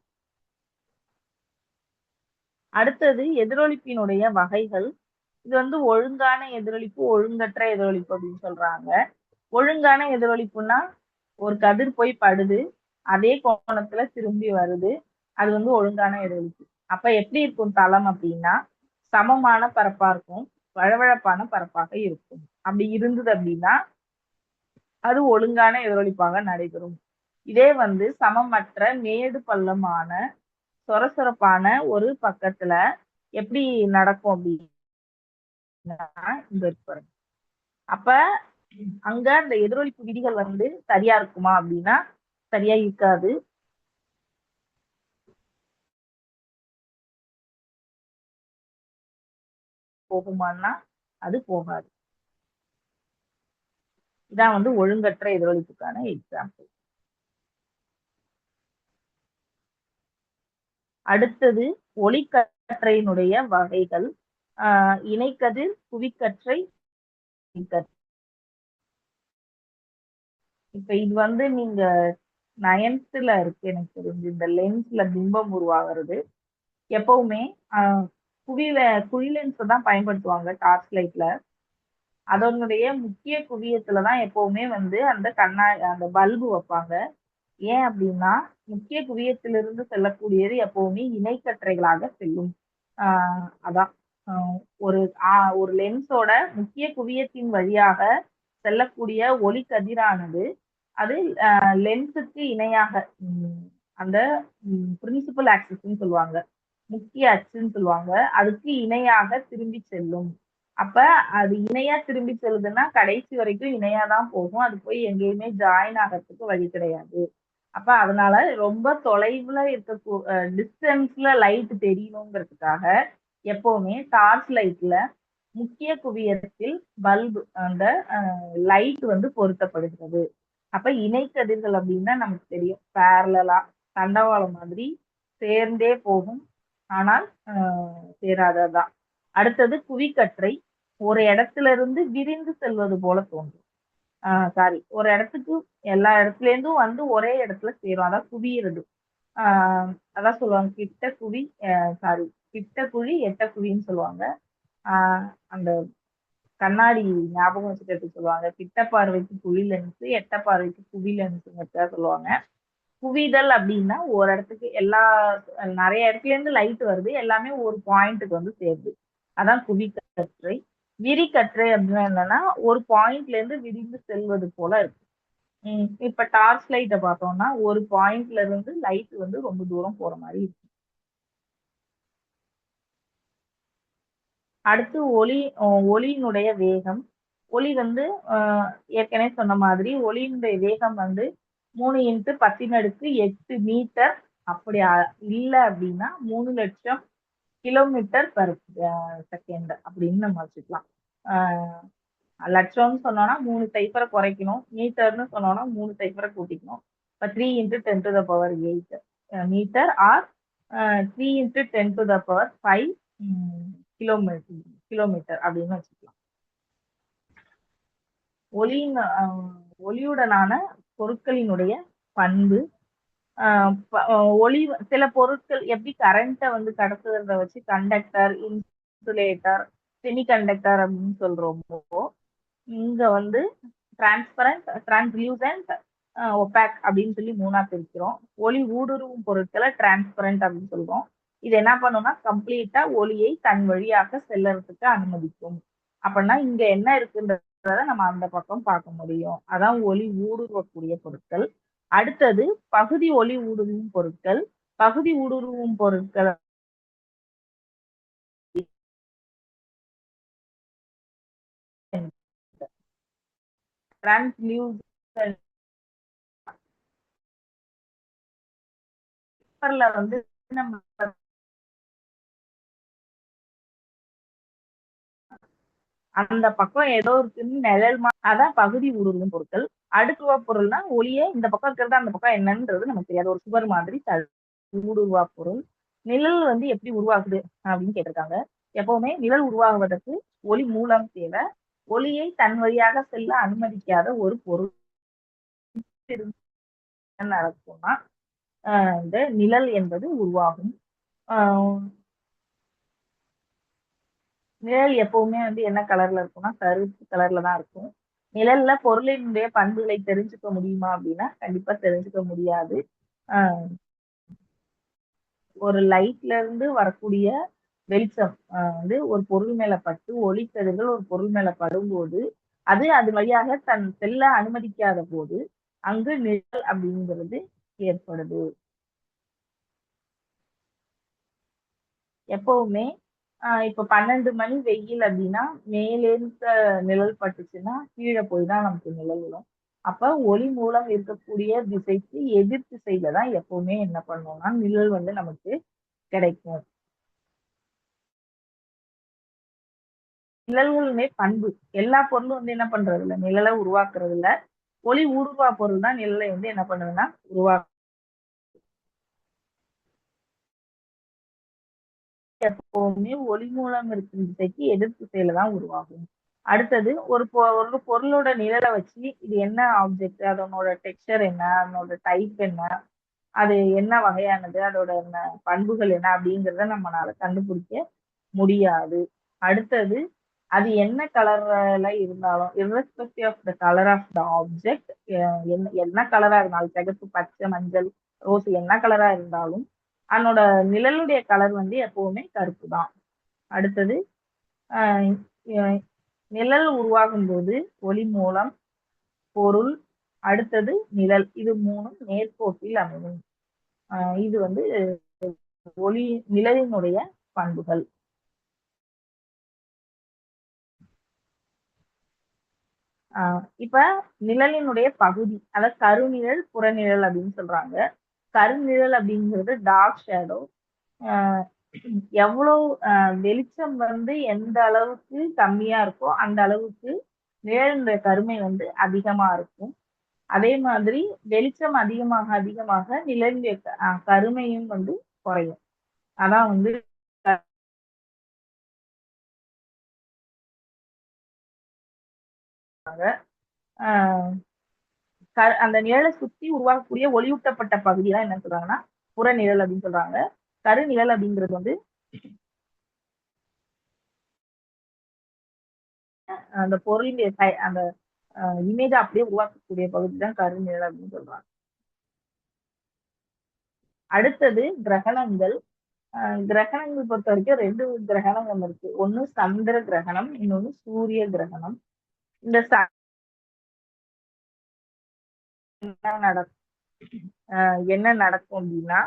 அடுத்தது எதிரொலிப்பினுடைய வகைகள். இது வந்து ஒழுங்கான எதிரொலிப்பு, ஒழுங்கற்ற எதிரொலிப்பு அப்படின்னு சொல்றாங்க. ஒழுங்கான எதிரொலிப்புன்னா ஒரு கதிர் போய் படுது, அதே கோணத்துல திரும்பி வருது, அது வந்து ஒழுங்கான எதிரொலிப்பு. அப்ப எப்படி இருக்கும் தளம் அப்படின்னா சமமான பரப்பா இருக்கும், வழவழப்பான பரப்பாக இருக்கும். அப்படி இருந்தது அப்படின்னா அது ஒழுங்கான எதிரொலிப்பாக நடைபெறும். இதே வந்து சமமற்ற மேடு பள்ளமான சொரசொரப்பான ஒரு பக்கத்துல எப்படி நடக்கும் அப்படி இங்க இருக்கு பாருங்க. அப்ப அங்க அந்த எதிரொலிப்பு விதிகள் வந்து சரியா இருக்குமா அப்படின்னா சரியா இருக்காது. போகுமான்னா அது போகாது. இதான் வந்து ஒழுங்கற்ற எதிரொலிப்புக்கான எக்ஸாம்பிள். அடுத்தது ஒளிக்கற்றையினுடைய வகைகள். இணைக்கதிர், புவிக்கற்றை, இப்ப இது வந்து நீங்க 9th இருக்கு எனக்கு தெரிஞ்சு. இந்த லென்ஸ்ல பிம்பம் உருவாகிறது எப்பவுமே குழி லென்ஸ் தான் பயன்படுத்துவாங்க டார்ச் லைட்ல. அதனுடைய முக்கிய குவியத்துலதான் எப்பவுமே வந்து அந்த பல்பு வைப்பாங்க. ஏன் அப்படின்னா முக்கிய குவியத்திலிருந்து செல்லக்கூடியது எப்பவுமே இணைக்கற்றைகளாக செல்லும். அதான் ஒரு லென்ஸோட முக்கிய குவியத்தின் வழியாக செல்லக்கூடிய ஒளி கதிரானது அது லென்ஸுக்கு இணையாக அந்த பிரின்சிபல் ஆக்சிஸ்ன்னு சொல்லுவாங்க, முக்கிய அச்சுன்னு சொல்லுவாங்க, அதுக்கு இணையாக திரும்பி செல்லும். அப்ப அது இணையா திரும்பி செல்லுதுன்னா கடைசி வரைக்கும் இணையா தான் போகும். அது போய் எங்கேயுமே ஜாயின் ஆகிறதுக்கு வழி கிடையாது. அப்ப அதனால ரொம்ப தொலைவுல டிஸ்டன்ஸ்ல லைட் தெரியணுங்கிறதுக்காக எப்பவுமே டார்ச் லைட்ல முக்கிய குவியத்தில் பல்பு அந்த லைட் வந்து பொருத்தப்படுகிறது. அப்ப இணைக்கதிர்கள் அப்படின்னா நமக்கு தெரியும், பேரலா தண்டவாளம் மாதிரி சேர்ந்தே போகும், ஆனால் சேராததான். அடுத்தது குவிக்கற்றை. ஒரு இடத்துல இருந்து விரிந்து செல்வது போல தோன்றும். ஒரு இடத்துக்கு எல்லா இடத்துல இருந்தும் வந்து ஒரே இடத்துல சேரும், அதான் குவியிறது. அதான் சொல்லுவாங்க கிட்ட குவி கிட்ட குழி எட்ட குழின்னு சொல்லுவாங்க. அந்த கண்ணாடி ஞாபகம் வச்சுக்கிறதுக்கு சொல்லுவாங்க, கிட்ட பார்வைக்கு குழி லென்ஸ், எட்ட பார்வைக்கு குவி லென்ஸுங்கிறத சொல்லுவாங்க. குவிதல் அப்படின்னா ஒரு இடத்துக்கு நிறைய இடத்துல இருந்து லைட் வருது, எல்லாமே ஒரு பாயிண்ட்டுக்கு வந்து சேருது, அதான் குவிக்கற்றை. விரிக்கற்றை அப்படின்னா என்னன்னா ஒரு பாயிண்ட்ல இருந்து விரிந்து செல்வது போல இருக்கு. இப்ப டார்ச் லைட்டை பார்த்தோம்னா ஒரு பாயிண்ட்ல இருந்து லைட் வந்து ரொம்ப தூரம் போற மாதிரி இருக்கு. அடுத்து ஒளியினுடைய வேகம். ஒளி வந்து ஏற்கனவே சொன்ன மாதிரி ஒளியினுடைய வேகம் வந்து 3x10⁸ மீட்டர். அப்படி இல்ல அப்படின்னா 3 லட்சம் கிலோமீட்டர் பெர் செகண்ட் அப்படின்னு நம்ம வச்சுக்கலாம். லட்சம்னு சொன்னோம்னா 3 சைஃபரை குறைக்கணும், மீட்டர்னு சொன்னோம்னா 3 சைஃபரை கூட்டிக்கணும். இப்போ 3x10⁸ metre R 3x10⁵ kilometre அப்படின்னு வச்சுக்கலாம். ஒளியுடனான பொருட்களினுடைய பண்பு. ஒளி சில பொருட்கள் எப்படி கரண்ட்டை வந்து கடத்துறத வச்சு கண்டக்டர், இன்சுலேட்டர், செமிகண்டக்டர் அப்படின்னு சொல்றோமோ, இங்க வந்து டிரான்ஸ்பரண்ட், டிரான்ஸ்லூசன்ட், ஒபாக் அப்படின்னு சொல்லி 3ஆ பிரிக்கிறோம். ஒளி ஊடுருவும் பொருட்களை டிரான்ஸ்பரண்ட் அப்படின்னு சொல்றோம். இது என்ன பண்ணும்னா கம்ப்ளீட்டா ஒளியை தன் வழியாக செல்லறதுக்கு அனுமதிக்கும். அப்படின்னா இங்க என்ன இருக்குன்றத நம்ம அந்த பக்கம் பார்க்க முடியும். அதான் ஒளி ஊடுருவக்கூடிய பொருட்கள். அடுத்தது பகுதி ஒளி ஊடுருவும் பொருட்கள். பகுதி ஊடுருவும் பொருட்கள் டிரான்ஸ்லூசன்ட் வந்து நம்ம அந்த பக்கம் ஏதோ இருக்குன்னு நிழல் அதான் பகுதி ஊடுருவும் பொருட்கள். அடுக்குவா பொருள்னா ஒளியே இந்த பக்கம் இருக்கிறது அந்த பக்கம் என்னன்றது நமக்கு தெரியாது, ஒரு சுவர் மாதிரி ஊடுருவா பொருள். நிழல் வந்து எப்படி உருவாகுது அப்படின்னு கேட்டிருக்காங்க. எப்பவுமே நிழல் உருவாகுவதற்கு ஒளி மூலம் தேவை. ஒளியை தன் வழியாக செல்ல அனுமதிக்காத ஒரு பொருள் நடக்கும்னா இந்த நிழல் என்பது உருவாகும். நிழல் எப்பவுமே வந்து என்ன கலர்ல இருக்கும்னா கருப்பு கலர்ல தான் இருக்கும். நிழல்ல பொருளினுடைய பண்புகளை தெரிஞ்சுக்க முடியுமா அப்படின்னா கண்டிப்பா தெரிஞ்சுக்க முடியாது. ஒரு லைட்ல இருந்து வரக்கூடிய வெளிச்சம் வந்து ஒரு பொருள் மேல பட்டு ஒளிக்கதிர்கள் ஒரு பொருள் மேல படும்போது அது வழியாக தன் செல்ல அனுமதிக்காத போது அங்கு நிழல் அப்படிங்கிறது ஏற்படுது. எப்பவுமே இப்ப 12 மணி வெயில் அப்படின்னா, மேலேருந்து நிழல் பட்டுச்சுன்னா, கீழ போய் தான் நமக்கு நிழல் விழும். அப்ப ஒளி மூலம் இருக்கக்கூடிய திசைக்கு எதிர் திசையில தான் எப்பவுமே என்ன பண்ணும்னா, நிழல் வந்து நமக்கு கிடைக்கும். நிழல்களுமே பண்பு. எல்லா பொருளும் வந்து என்ன பண்றது இல்ல, நிழல உருவாக்குறது இல்ல. ஒளி ஊடுருவா பொருள் தான் நிழலை வந்து என்ன பண்ணுதுன்னா, எப்பவுமே ஒளி மூலம் இருக்கும் திசைக்கு எதிர் திசையில தான் உருவாகும். அடுத்தது ஒரு பொருளோட நிழல வச்சு, இது என்ன ஆப்ஜெக்ட், அதனோட டெக்ஸ்சர் என்ன, அதனோட டைப் என்ன, அது என்ன வகையானது, அதோட பண்புகள் என்ன அப்படிங்கிறத நம்மளால கண்டுபிடிக்க முடியாது. அடுத்தது அது என்ன கலர்ல இருந்தாலும் irrespective of the colour of the object, என்ன கலரா இருந்தாலும் சிகப்பு, பச்சை, மஞ்சள், ரோஸ் என்ன கலரா இருந்தாலும் அதனோட நிழலுடைய கலர் வந்து எப்பவுமே கருப்பு தான். அடுத்தது ஆஹ் அஹ் நிழல் உருவாகும் போது ஒளி மூலம், பொருள், அடுத்தது நிழல், இது மூணும் நேர்கோட்டில் அமையும். இது வந்து ஒளி நிழலினுடைய பண்புகள். இப்ப நிழலினுடைய பகுதி, அதாவது கருநிழல், புறநிழல் அப்படின்னு சொல்றாங்க. கருநிழல் அப்படிங்கிறது டார்க் ஷேடோ. எவ்வளவு வெளிச்சம் வந்து எந்த அளவுக்கு கம்மியா இருக்கோ அந்த அளவுக்கு நிழலினுடைய கருமை வந்து அதிகமா இருக்கும். அதே மாதிரி வெளிச்சம் அதிகமாக அதிகமாக நிழலினுடைய கருமையும் வந்து குறையும். அதான் வந்து ஆஹ் அந்த நிழலை சுத்தி உருவாக்கக்கூடிய ஒளியூட்டப்பட்ட பகுதி தான் என்ன சொல்றாங்கன்னா புறநிழல் அப்படின்னு சொல்றாங்க. கருநிழல் அப்படிங்கிறது வந்து அந்த பொருளின் அந்த இமேஜ் அப்படியே உருவாக்கக்கூடிய பகுதி தான் கருநிழல் அப்படின்னு சொல்றாங்க. அடுத்தது கிரகணங்கள். கிரகணங்கள் பொறுத்த வரைக்கும் 2 கிரகணங்கள் இருக்கு. ஒண்ணு சந்திர கிரகணம், இன்னொன்னு சூரிய கிரகணம். இந்த என்ன நடக்கும் அப்படின்னா,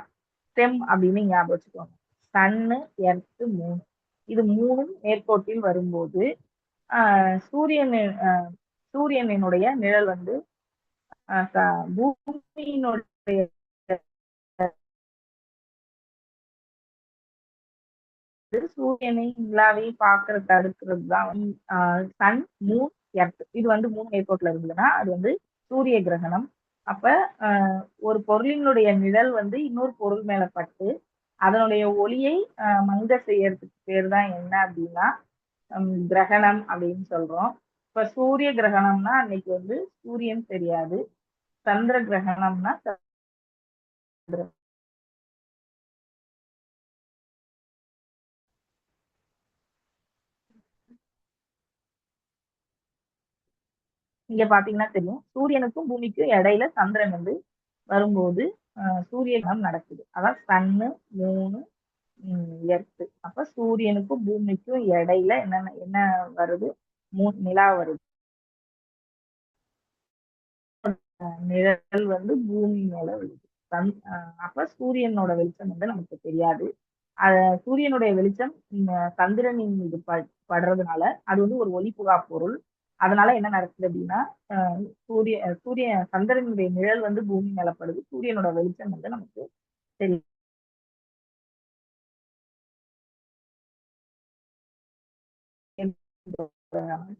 செம் அப்படின்னு ஞாபகம் வச்சுக்கோங்க. சன்னு, எர்த்து, மூணு, இது மூணும் நேர்கோட்டில் வரும்போது சூரியன் சூரியனினுடைய நிழல் வந்து பூமியினுடைய சூரியனை நிலாவையும் பாக்குறது தடுக்கிறது தான் சன், மூன், எர்த். இது வந்து 3 நேர்கோட்டில் இருந்ததுன்னா அது வந்து சூரிய கிரகணம். அப்ப ஒரு பொருளினுடைய நிழல் வந்து இன்னொரு பொருள் மேல பட்டு அதனுடைய ஒளியை மங்க செய்யறதுக்கு பேர் தான் என்ன அப்படின்னா கிரகணம் அப்படின்னு சொல்றோம். இப்ப சூரிய கிரகணம்னா அன்னைக்கு வந்து சூரியன் தெரியாது. சந்திர கிரகணம்னா இங்க பாத்தீங்கன்னா தெரியும், சூரியனுக்கும் பூமிக்கும் இடையில சந்திரன் வந்து வரும்போது சூரிய கிரகணம் நடக்குது. அதான் சன்னு, மூணு, எர்த்து. அப்ப சூரியனுக்கும் பூமிக்கும் இடையில என்ன வருது, நிலா வருது. நிழல் வந்து பூமி மேல விழுது. அப்ப சூரியனோட வெளிச்சம் வந்து நமக்கு தெரியாது. சூரியனுடைய வெளிச்சம் சந்திரனின் மீது படுறதுனால அது வந்து ஒரு ஒளிபுகா பொருள். அதனால என்ன நடக்குது அப்படின்னா சூரிய சந்திரனுடைய நிழல் வந்து பூமி மேல படுது. சூரியனோட வெளிச்சம் வந்து நமக்கு தெரியும்.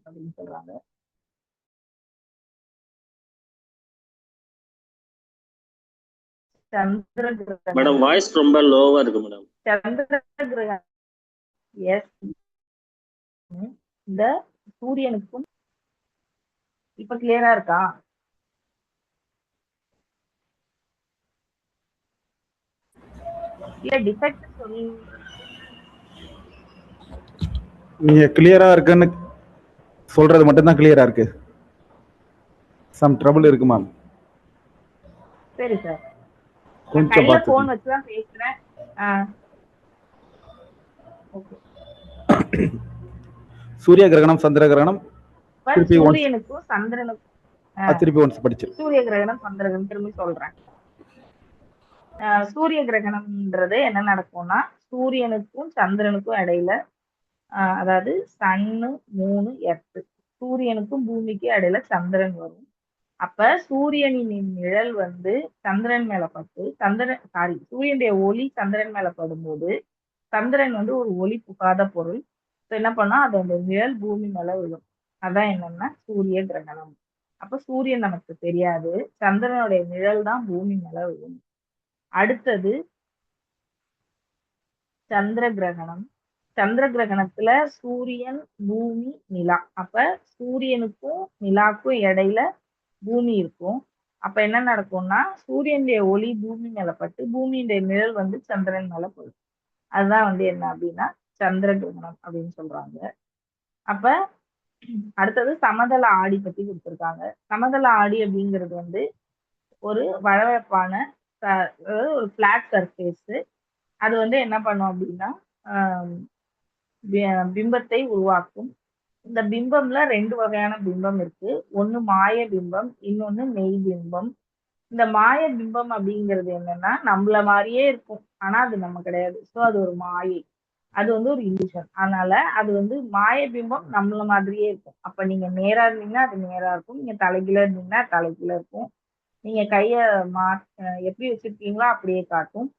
அப்படின்னு சொல்றாங்க. சந்திர கிரகணம். மேடம் வாய்ஸ் ரொம்ப லோவா இருக்கு மேடம். சந்திர கிரகணம் எஸ். இந்த சூரியனுக்கும் இப்ப கிளியரா இருக்கா? இல்ல டிஃபெக்ட் சொல்லி நீங்க கிளியரா இருக்குன்னு சொல்றது மட்டும் தான் கிளியரா இருக்கு. சம் ட்ரபிள் இருக்கு மேம். சரி சார், கொஞ்சம் கையில பார்த்து போன் வச்சு தான் பேசுறேன். சூரிய கிரகணம், சந்திர கிரகணம், சூரியனுக்கும் சந்திரனுக்கும் திருப்பி ஒன்ஸ் படிச்சு. சூரிய கிரகணம், சந்திர கிரகணம் திரும்பி சொல்றேன். சூரிய கிரகணம்ன்றது என்ன நடக்கும்னா சூரியனுக்கும் சந்திரனுக்கும் இடையில அதாவது சன்னு, மூணு, எர்த்து. சூரியனுக்கும் பூமிக்கு இடையில சந்திரன் வரும். அப்ப சூரியனின் நிழல் வந்து சந்திரன் மேல பட்டு சூரியனுடைய ஒளி சந்திரன் மேல படும்போது சந்திரன் வந்து ஒரு ஒளி புகாத பொருள். என்ன பண்ணா அதோட நிழல் பூமி மேல விழும். அதான் என்னன்னா சூரிய கிரகணம். அப்ப சூரியன் நமக்கு தெரியாது, சந்திரனுடைய நிழல் தான் பூமி மேல விழும். அடுத்தது சந்திர கிரகணம். சந்திர கிரகணத்துல சூரியன், பூமி, நிலா. அப்ப சூரியனுக்கும் நிலாக்கும் இடையில பூமி இருக்கும். அப்ப என்ன நடக்கும்னா சூரியனுடைய ஒளி பூமி மேல பட்டு பூமியுடைய நிழல் வந்து சந்திரன் மேல படும். அதுதான் வந்து என்ன அப்படின்னா சந்திர கிரகணம் அப்படின்னு சொல்றாங்க. அப்ப அடுத்தது சமதள ஆடி பத்தி கொடுத்திருக்காங்க. சமதள ஆடி அப்படிங்கிறது வந்து ஒரு வழவழப்பான அதாவது ஒரு பிளாட் சர்ஃபேஸ். அது வந்து என்ன பண்ணும் அப்படின்னா ஆஹ் பிம்பத்தை உருவாக்கும். இந்த பிம்பம்ல 2 வகையான பிம்பம் இருக்கு. ஒண்ணு மாய பிம்பம், இன்னொன்னு மெய் பிம்பம். இந்த மாய பிம்பம் அப்படிங்கிறது என்னன்னா நம்மள மாதிரியே இருக்கும், ஆனா அது நம்ம கிடையாது. சோ அது ஒரு மாயை, அது வந்து ஒரு இல்லூஷன். அதனால அது வந்து மாய பிம்பம் நம்மள மாதிரியே இருக்கும். அப்ப நீங்க நேரா இருந்தீங்கன்னா அது நேரா இருக்கும், நீங்க தலைகீழ இருந்தீங்கன்னா தலைகீழ இருக்கும். நீங்க கைய மா எப்படி வச்சிருக்கீங்களோ அப்படியே காட்டும்.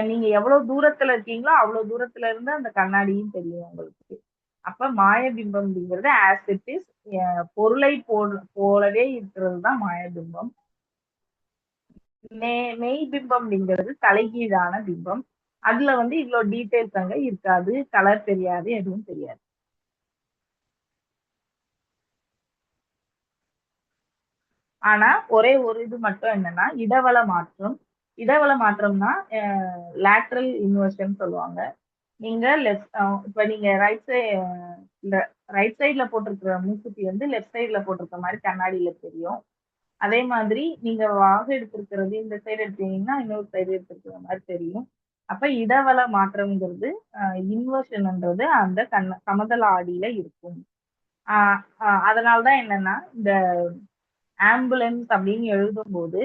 நீங்க எவ்வளவு தூரத்துல இருக்கீங்களோ அவ்வளவு தூரத்துல இருந்து அந்த கண்ணாடியும் தெரியும் உங்களுக்கு. அப்ப மாயபிம்பம் அப்படிங்கிறது ஆஸ் இட் இஸ் பொருளை போலவே இருக்கிறது தான் மாயபிம்பம். மெய் பிம்பம் அப்படிங்கிறது தலைகீழான பிம்பம். அதுல வந்து இவ்வளவு டீட்டெயில்ஸ் அங்க இருக்காது, கலர் தெரியாது, எதுவும் தெரியாது. ஆனா ஒரே ஒரு இது மட்டும் என்னன்னா இடவள மாற்றம். இடவள மாற்றம்னா லேட்ரல் இன்வர்ஷன் சொல்லுவாங்க. நீங்க இப்ப நீங்க ரைட் சைட்ல போட்டிருக்கிற மூக்குத்தி வந்து லெஃப்ட் சைட்ல போட்டிருக்க மாதிரி கண்ணாடியில தெரியும். அதே மாதிரி நீங்க வாக எடுத்திருக்கிறது இந்த சைடு எடுத்தீங்கன்னா இன்னொரு சைடு எடுத்திருக்கிற மாதிரி தெரியும். அப்ப இடவள மாற்றம்ங்கிறது இன்வர்ஷன்ன்றது அந்த சமதள ஆடியில இருக்கும். அதனாலதான் என்னன்னா இந்த ஆம்புலன்ஸ் அப்படின்னு எழுதும்போது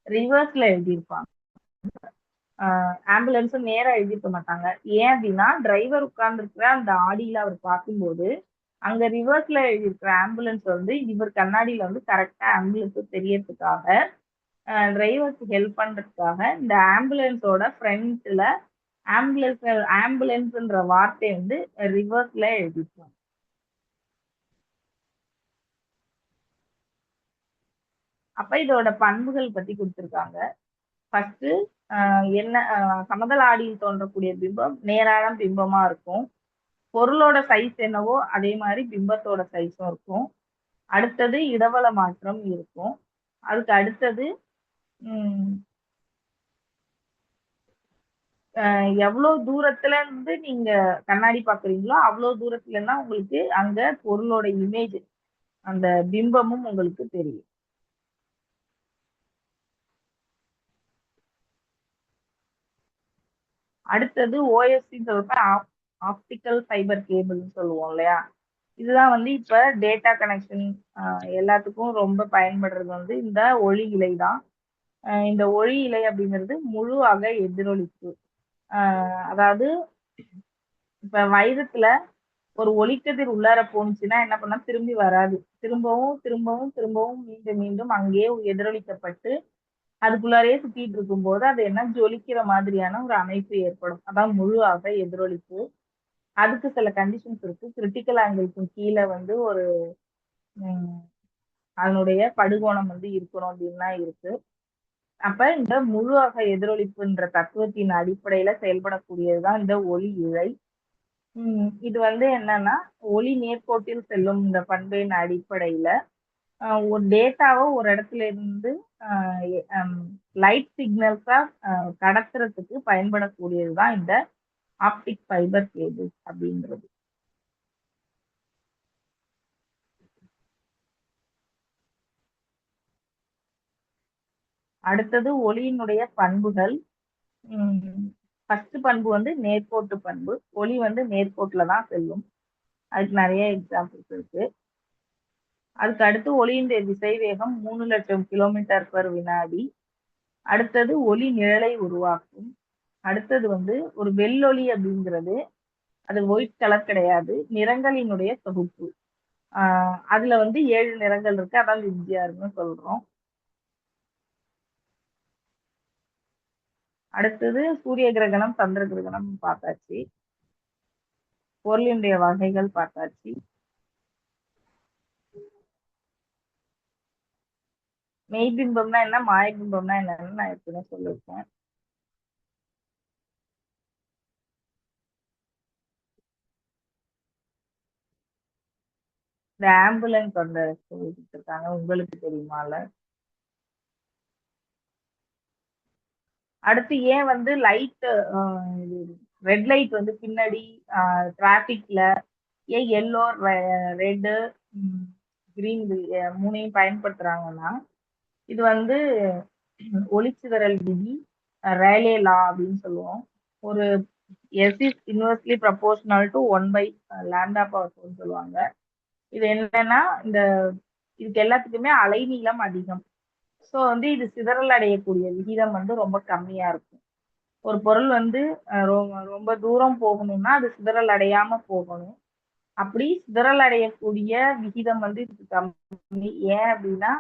ரிவர்ஸ்ல எழுதியிருப்பாங்க. ஆம்புலன்ஸ் நேரா எழுதிருக்க மாட்டாங்க. ஏன் அப்படின்னா டிரைவர் உட்கார்ந்துருக்கிற அந்த ஆடியில அவர் பார்க்கும்போது அங்க ரிவர்ஸ்ல எழுதியிருக்கிற ஆம்புலன்ஸ் வந்து இவர் கண்ணாடியில வந்து கரெக்டா ஆம்புலன்ஸ் தெரியறதுக்காக டிரைவருக்கு ஹெல்ப் பண்றதுக்காக இந்த ஆம்புலன்ஸோட ஃப்ரண்ட்ல ஆம்புலன்ஸ்ன்ற வார்த்தை வந்து ரிவர்ஸ்ல எழுதிருப்பாங்க. அப்ப இதோட பண்புகள் பத்தி கொடுத்திருக்காங்க. ஃபர்ஸ்ட் என்ன சமதள ஆடியில் தோன்றக்கூடிய பிம்பம் நேரான பிம்பமா இருக்கும். பொருளோட சைஸ் என்னவோ அதே மாதிரி பிம்பத்தோட சைஸும் இருக்கும். அடுத்தது இடவள மாற்றம் இருக்கும். அதுக்கு அடுத்தது எவ்வளவு தூரத்துல இருந்து நீங்க கண்ணாடி பாக்குறீங்களோ அவ்வளவு தூரத்துல இருந்தா உங்களுக்கு அங்க பொருளோட இமேஜ் அந்த பிம்பமும் உங்களுக்கு தெரியும். அடுத்தது ஓஎஸ்சி சொல்ற ஆப்டிக்கல் ஃபைபர் கேபிள்னு சொல்லுவோம் இல்லையா. இதுதான் வந்து இப்ப டேட்டா கனெக்ஷன் எல்லாத்துக்கும் ரொம்ப பயன்படுறது வந்து இந்த ஒளி இலை தான். இந்த ஒளி இலை அப்படிங்கிறது முழு அக எதிரொலிப்பு. அதாவது இப்ப வைரத்துல ஒரு ஒளிக்கதிர் உள்ளார போனுச்சுன்னா என்ன பண்ணா திரும்பி வராது, திரும்பவும் திரும்பவும் திரும்பவும் மீண்டும் மீண்டும் அங்கேயே எதிரொலிக்கப்பட்டு அதுக்குள்ளாரே சுத்திட்டு இருக்கும் போது அது என்ன ஜொலிக்கிற மாதிரியான ஒரு அமைப்பு ஏற்படும். அதான் முழு அக எதிரொலிப்பு. அதுக்கு சில கண்டிஷன்ஸ் இருக்கு. கிரிட்டிக்கல் ஆங்கிள்க்கும் கீழே வந்து ஒரு அதனுடைய படுகோணம் வந்து இருக்கணும் அப்படின்லாம் இருக்கு. அப்ப இந்த முழு அக எதிரொலிப்புன்ற தத்துவத்தின் அடிப்படையில செயல்படக்கூடியதுதான் இந்த ஒளி இழை. இது வந்து என்னன்னா ஒளி நேர்கோட்டில் செல்லும் இந்த பண்பின் அடிப்படையில ஒரு டேட்டாவை ஒரு இடத்துல இருந்து லைட் சிக்னல்ஸா கடத்துறதுக்கு பயன்படக்கூடியதுதான் இந்த ஆப்டிக் ஃபைபர் கேபிள் அப்படிங்கிறது. அடுத்தது ஒளியினுடைய பண்புகள். ஃபர்ஸ்ட் பண்பு வந்து நேர்கோட்டு பண்பு. ஒளி வந்து நேர்கோட்டுல தான் செல்லும். அதுக்கு நிறைய எக்ஸாம்பிள்ஸ் இருக்கு. அதுக்கு அடுத்து ஒளியினுடைய திசைவேகம் 3 லட்சம் km/வினாடி. அடுத்தது ஒளி நிழலை உருவாக்கும். அடுத்தது வந்து ஒரு வெள்ளொளி அப்படிங்கிறது அது ஒயிட் கலர் கிடையாது, நிறங்களினுடைய தொகுப்பு. அதுல வந்து 7 நிறங்கள் இருக்கு, அதான் விப்ஜிஆர்னு சொல்றோம். அடுத்தது சூரிய கிரகணம், சந்திர கிரகணம் பார்த்தாச்சு. பொருளினுடைய வகைகள் பார்த்தாச்சு. மெய்பிம்பம்னா என்ன, மாயபிம்பம்னா என்னன்னு நான் ஏற்கனவே சொல்லியிருக்கேன். இந்த ஆம்புலன்ஸ் வந்து சொல்லி கொடுத்துருக்காங்க, உங்களுக்கு தெரியுமால? அடுத்து ஏன் வந்து லைட் ரெட் லைட் வந்து பின்னாடி டிராபிக்ல ஏன் எல்லோ, ரெட்டு, கிரீன் மூணையும் பயன்படுத்துறாங்கன்னா, இது வந்து ஒளிச்சிதறல் விதி, ரேலே லா அப்படின்னு சொல்லுவோம். ஒரு S is inversely proportional to 1/λ/4 சொல்லுவாங்க. இது என்னன்னா, இதுக்கு எல்லாத்துக்குமே அலைநீளம் அதிகம். ஸோ வந்து இது சிதறல் அடையக்கூடிய விகிதம் வந்து ரொம்ப கம்மியா இருக்கும். ஒரு பொருள் வந்து ரொம்ப தூரம் போகணும்னா அது சிதறல் அடையாம போகணும். அப்படி சிதறல் அடையக்கூடிய விகிதம் வந்து இதுக்கு கம்மி. ஏன் அப்படின்னா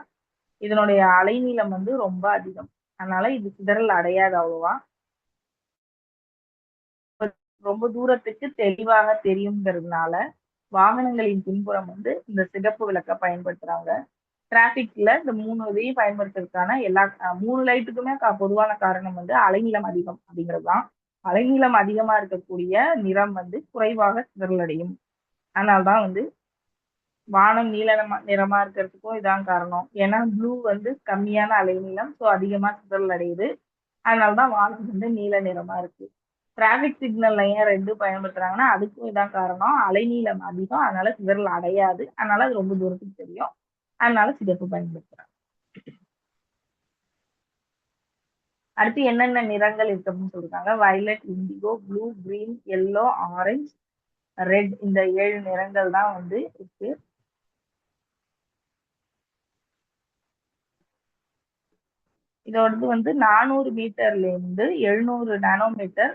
இதனுடைய அலைநீளம் வந்து ரொம்ப அதிகம், அதனால இது சிதறல் அடையாது அவ்வளவா. ரொம்ப தூரத்துக்கு தெளிவாக தெரியுங்கிறதுனால வாகனங்களின் பின்புறம் வந்து இந்த சிகப்பு விளக்க பயன்படுத்துறாங்க. டிராபிக்ல இந்த 3 இதையும் பயன்படுத்துறதுக்கான எல்லா 3 லைட்டுக்குமே பொதுவான காரணம் வந்து அலைநீளம் அதிகம் அப்படிங்கிறதுதான். அலைநீளம் அதிகமா இருக்கக்கூடிய நிறம் வந்து குறைவாக சிதறலடையும். அதனால்தான் வந்து வானம் நீல நிறமா இருக்கிறதுக்கும் இதான் காரணம். ஏன்னா ப்ளூ வந்து கம்மியான அலைநீளம், ஸோ அதிகமா சிதறல் அடையுது. அதனாலதான் வானம் வந்து நீல நிறமா இருக்கு. டிராபிக் சிக்னல்ல ஏன் ரெட்டு பயன்படுத்துறாங்கன்னா அதுக்கும் இதான் காரணம். அலைநீளம் அதிகம், அதனால சிதறல் அடையாது, அதனால அது ரொம்ப தூரத்துக்கு தெரியும், அதனால சிகப்பு பயன்படுத்துறாங்க. அடுத்து என்னென்ன நிறங்கள் இருக்கு அப்படின்னு சொல்லிருக்காங்க. Violet, indigo, blue, green, yellow, orange, red. இந்த 7 நிறங்கள் தான் வந்து இருக்கு. இதோடது வந்து 400 மீட்டர்ல இருந்து 700 நானோமீட்டர்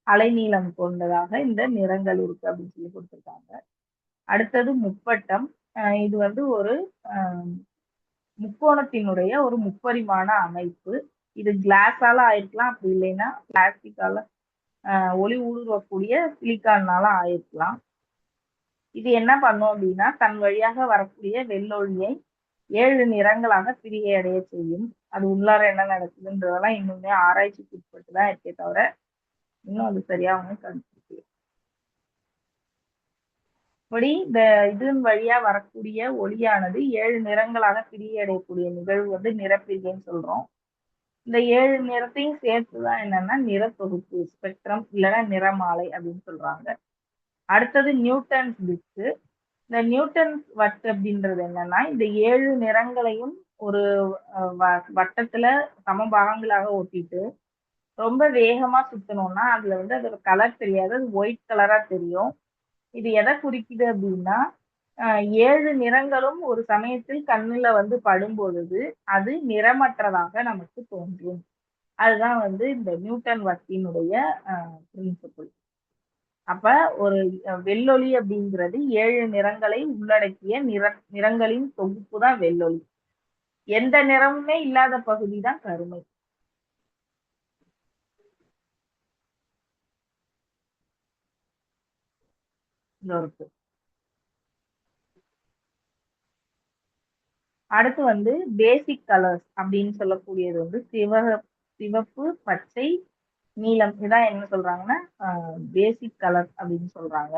அலைநீளம் கொண்டதாக இந்த நிறங்கள் இருக்கு அப்படின்னு சொல்லி கொடுத்துருக்காங்க. அடுத்தது முப்பட்டம். இது வந்து ஒரு முக்கோணத்தினுடைய ஒரு முப்பரிமாண அமைப்பு. இது கிளாஸால ஆயிருக்கலாம், அப்படி இல்லைன்னா பிளாஸ்டிக்கால ஒளி ஊடுருவக்கூடிய சிலிக்கானால ஆயிருக்கலாம். இது என்ன பண்ணும் அப்படின்னா தன் வழியாக வரக்கூடிய வெள்ளொளியை 7 நிறங்களாக பிரிய அடைய செய்யும். அது உள்ளார என்ன நடக்குதுன்றதெல்லாம் இன்னுமே ஆராய்ச்சிக்கு உட்பட்டுதான் இருக்கே தவிர இன்னும் அது சரியா அவங்க கண்டுபிடிக்கல. இப்படி இந்த இதன் வழியா வரக்கூடிய ஒளியானது 7 நிறங்களாக பிரிய அடையக்கூடிய நிகழ்வு வந்து நிறப்பிரிகைன்னு சொல்றோம். இந்த 7 நிறத்தையும் சேர்த்துதான் என்னன்னா நிறத்தொகுப்பு, ஸ்பெக்ட்ரம் இல்லைன்னா நிறமாலை அப்படின்னு சொல்றாங்க. அடுத்தது நியூட்டன்ஸ் டிஸ்க். இந்த நியூட்டன்ஸ் வட்டு அப்படின்றது என்னன்னா இந்த 7 நிறங்களையும் ஒரு வட்டத்துல சம பாகங்களாக ஒட்டிட்டு ரொம்ப வேகமா சுத்தணும்னா அதுல வந்து அதோட கலர் தெரியாது, அது ஒயிட் கலரா தெரியும். இது எதை குறிக்குது அப்படின்னா 7 நிறங்களும் ஒரு சமயத்தில் கண்ணுல வந்து படும் பொழுது அது நிறமற்றதாக நமக்கு தோன்றும். அதுதான் வந்து இந்த நியூட்டன் வட்டினுடைய பிரின்சிபிள். அப்ப ஒரு வெள்ளொளி அப்படிங்கிறது 7 நிறங்களை உள்ளடக்கிய நிறங்களின் தொகுப்பு தான் வெள்ளொளி. எந்த நிறமுமே இல்லாத பகுதி தான் கருமை. அடுத்து வந்து பேசிக் கலர்ஸ் அப்படின்னு சொல்லக்கூடியது வந்து சிவப்பு, பச்சை, நீலம். இதான் என்ன சொல்றாங்கன்னா பேசிக் கலர் அப்படின்னு சொல்றாங்க.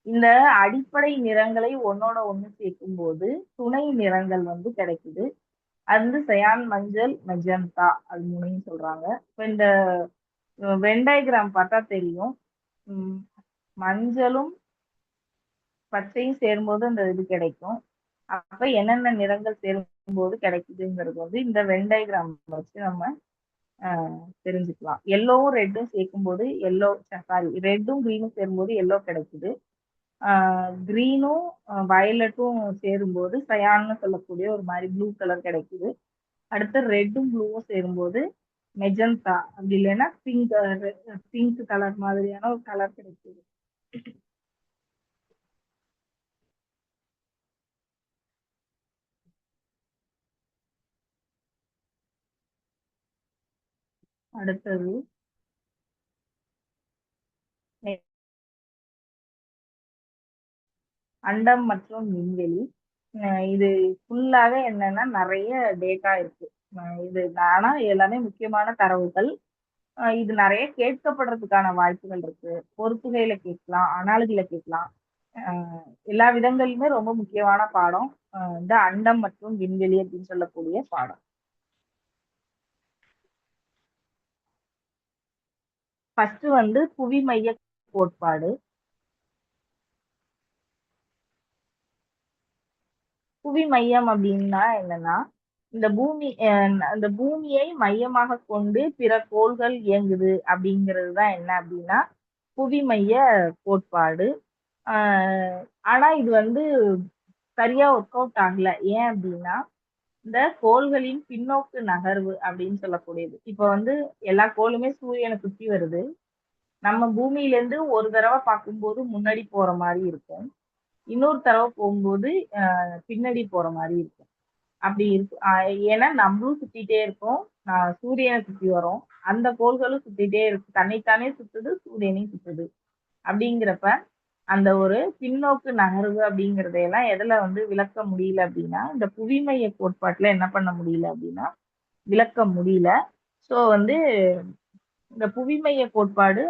இந்த அடிப்படை நிறங்களை ஒன்னோட ஒண்ணு சேர்க்கும் போது துணை நிறங்கள் வந்து கிடைக்குது. அது வந்து சயான், மஞ்சள், மெஜந்தா, அது மூணையும் சொல்றாங்க. இப்ப இந்த வென் டயக்ராம் பார்த்தா தெரியும். மஞ்சளும் பச்சையும் சேரும்போது அந்த இது கிடைக்கும். அப்ப என்னென்ன நிறங்கள் சேரும்போது கிடைக்குதுங்கிறது வந்து இந்த வென் டயக்ராம் வச்சு நம்ம தெரிஞ்சுக்கலாம். எல்லோவும் ரெட்டும் சேர்க்கும்போது ரெட்டும் கிரீனும் சேரும்போது எல்லோ கிடைக்குது. கிரீனும் வயலட்டும் சேரும்போது சயான்னு சொல்லக்கூடிய ஒரு மாதிரி ப்ளூ கலர் கிடைக்குது. அடுத்து ரெட்டும் ப்ளூவும் சேரும்போது மெஜந்தா, அப்படி இல்லைன்னா பிங்க் கலர் மாதிரியான ஒரு கலர் கிடைக்குது. அடுத்தது அண்டம் மற்றும் விண்வெளி. இது ஃபுல்லாவே என்னன்னா நிறைய டேட்டா இருக்கு. இது ஆனா எல்லாமே முக்கியமான தரவுகள். இது நிறைய கேட்கப்படுறதுக்கான வாய்ப்புகள் இருக்கு. பொறுப்புகையில கேட்கலாம், அனாலஜில கேட்கலாம். எல்லா விதங்களிலுமே ரொம்ப முக்கியமான பாடம் இந்த அண்டம் மற்றும் விண்வெளி அப்படின்னு சொல்லக்கூடிய பாடம். ஃபர்ஸ்ட் வந்து புவி மைய கோட்பாடு. புவி மையம் அப்படின்னா என்னன்னா, இந்த பூமியை மையமாக கொண்டு பிற கோள்கள் இயங்குது அப்படிங்கிறது தான் என்ன அப்படின்னா புவி மைய கோட்பாடு. ஆனா இது வந்து சரியா ஒர்க் அவுட் ஆகல. ஏன் அப்படின்னா இந்த கோள்களின் பின்னோக்கு நகர்வு அப்படின்னு சொல்லக்கூடியது. இப்ப வந்து எல்லா கோளுமே சூரியனை சுற்றி வருது. நம்ம பூமியில இருந்து ஒரு தடவை பார்க்கும்போது முன்னாடி போற மாதிரி இருக்கும். இன்னொரு தடவை போகும்போது பின்னாடி போற மாதிரி இருக்கும். அப்படி இருக்கு. ஏன்னா நம்மளும் சுத்திட்டே இருக்கோம். சூரியனை சுத்தி வரோம். அந்த கோள்களும் சுத்திட்டே இருக்கு. தன்னைத்தானே சுத்துது, சூரியனையும் சுத்துது. அப்படிங்கிறப்ப அந்த ஒரு பின்னோக்கு நகர்வு அப்படிங்கிறதையெல்லாம் எதுல வந்து விளக்க முடியல அப்படின்னா இந்த புவிமைய கோட்பாட்டுல என்ன பண்ண முடியல அப்படின்னா விளக்க முடியல. சோ வந்து இந்த புவிமைய கோட்பாடு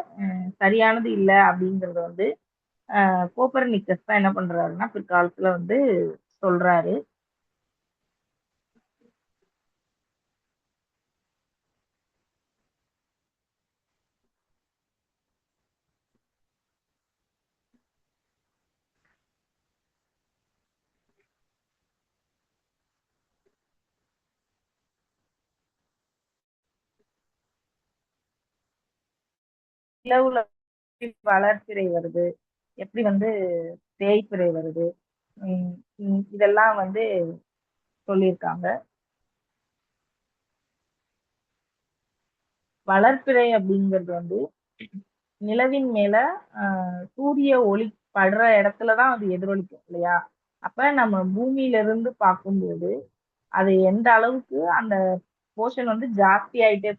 சரியானது இல்லை அப்படிங்கறத வந்து கோப்பர்னிக்கஸ் தான் என்ன பண்றாருன்னா பிற்காலத்துல வந்து சொல்றாரு. நிலவுல வளர்ப்பிறை வருது, எப்படி வந்து தேய்பிறை வருது, இதெல்லாம் வந்து சொல்லியிருக்காங்க. வளர்ப்பிறை அப்படிங்கிறது வந்து நிலவின் மேல சூரிய ஒளி படுற இடத்துலதான் அது எதிரொலிக்கும் இல்லையா? அப்ப நம்ம பூமியில இருந்து பார்க்கும்போது அது எந்த அளவுக்கு அந்த போர்ஷன் வந்து ஜாஸ்தி ஆயிட்டே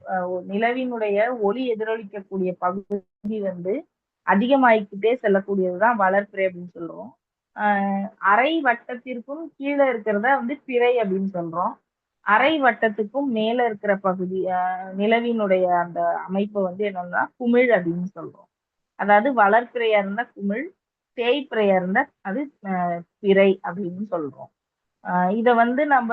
நிலவினுடைய ஒளி எதிரொலிக்கக்கூடிய பகுதி வந்து அதிகமாயிக்கிட்டே செல்லக்கூடியதுதான் வளர்ப்பிறை அப்படின்னு சொல்றோம். அரை வட்டத்திற்கும் கீழே இருக்கிறத வந்து பிறை அப்படின்னு சொல்றோம். அரை வட்டத்துக்கும் மேல இருக்கிற பகுதி நிலவினுடைய அந்த அமைப்பை வந்து என்னன்னா குமிழ் அப்படின்னு சொல்றோம். அதாவது வளர்ப்பிறையா இருந்தா குமிழ், தேய்பிறையா இருந்தா அது பிறை அப்படின்னு சொல்றோம். இத வந்து நம்ம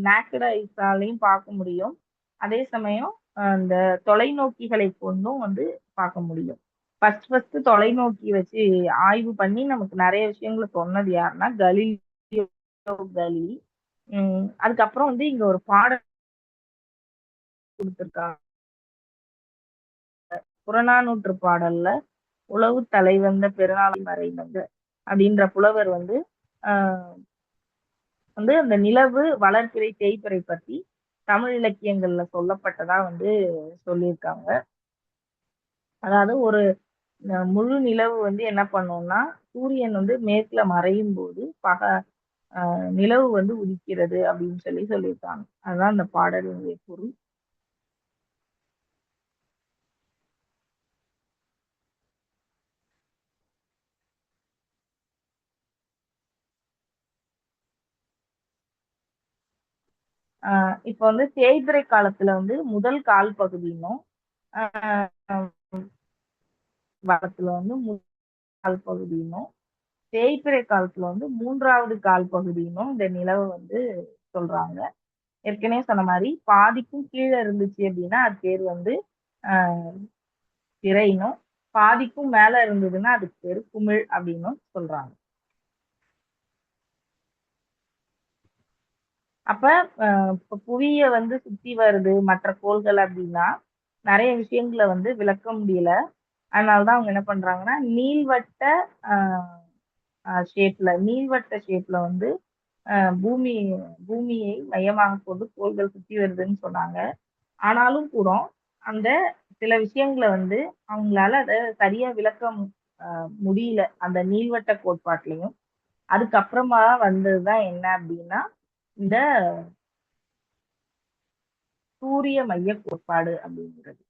நேக்கட் ஐஸாலையும் பார்க்க முடியும். அதே சமயம் இந்த தொலைநோக்கிகளை கொண்டும் வந்து பார்க்க முடியும். ஃபர்ஸ்ட் தொலைநோக்கி வச்சு ஆய்வு பண்ணி நமக்கு நிறைய விஷயங்களை சொன்னது யாருன்னா கலீலியோ கலிலி. அதுக்கப்புறம் வந்து இங்க ஒரு பாடம் கொடுத்திருக்காங்க. புறநானூற்று பாடல்ல உழவு தலைவந்த பெருநாளை மறைவந்த அப்படின்ற புலவர் வந்து ஆஹ் வந்து அந்த நிலவு வளர்ப்பிறை தேய்பிறை பத்தி தமிழ் இலக்கியங்கள்ல சொல்லப்பட்டதா வந்து சொல்லியிருக்காங்க. அதாவது ஒரு முழு நிலவு வந்து என்ன பண்ணும்னா சூரியன் வந்து மேற்குல மறையும் போது நிலவு வந்து உதிக்கிறது அப்படின்னு சொல்லியிருக்காங்க. அதுதான் அந்த பாடலுடைய பொருள். இப்ப வந்து தேய்பிறை காலத்துல வந்து முதல் கால் பகுதியினும் வளத்துல வந்து கால் பகுதியினும் தேய்பிறை காலத்துல வந்து மூன்றாவது கால் பகுதியினும் இந்த நிலவு வந்து சொல்றாங்க. ஏற்கனவே சொன்ன மாதிரி பாதிக்கும் கீழே இருந்துச்சு அப்படின்னா அது பேர் வந்து பிறைனும், பாதிக்கும் மேல இருந்ததுன்னா அதுக்கு பேரு குமிழ் அப்படின்னும் சொல்றாங்க. அப்ப புவிய வந்து சுத்தி வருது மற்ற கோள்கள் அப்படின்னா நிறைய விஷயங்களை வந்து விளக்க முடியல. அதனாலதான் அவங்க என்ன பண்றாங்கன்னா நீள்வட்ட ஷேப்ல வந்து பூமியை மையமாக கொண்டு கோள்கள் சுத்தி வருதுன்னு சொன்னாங்க. ஆனாலும் கூட அந்த சில விஷயங்களை வந்து அவங்களால அதை சரியா விளக்க முடியல அந்த நீள்வட்ட கோட்பாட்டிலையும். அதுக்கப்புறமா வந்ததுதான் என்ன அப்படின்னா இந்த சூரிய மைய கோட்பாடு அப்படிங்கிறது.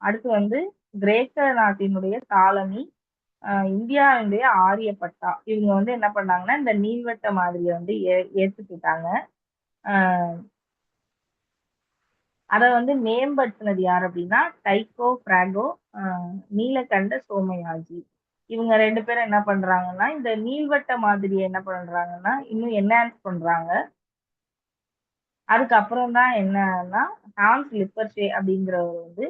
அடுத்து வந்து கிரேக்க நாட்டினுடைய தாலமி, இந்தியாவினுடைய ஆரியப்பட்டா, இவங்க வந்து என்ன பண்ணாங்கன்னா இந்த நீள்வட்ட மாதிரியை வந்து ஏத்துக்கிட்டாங்க. அதை வந்து மேம்படுத்தினது யார் அப்படின்னா டைக்கோ பிராகோ, நீலகண்ட சோமயாஜி. இவங்க 2 பேரும் என்ன பண்றாங்கன்னா இந்த நீள்வட்ட மாதிரியை என்ன பண்றாங்கன்னா இன்னும் என்ஹான்ஸ் பண்றாங்க. அதுக்கப்புறம் தான் என்னன்னா ஹான்ஸ் லிப்பர்ஷே அப்படிங்கிறவர் வந்து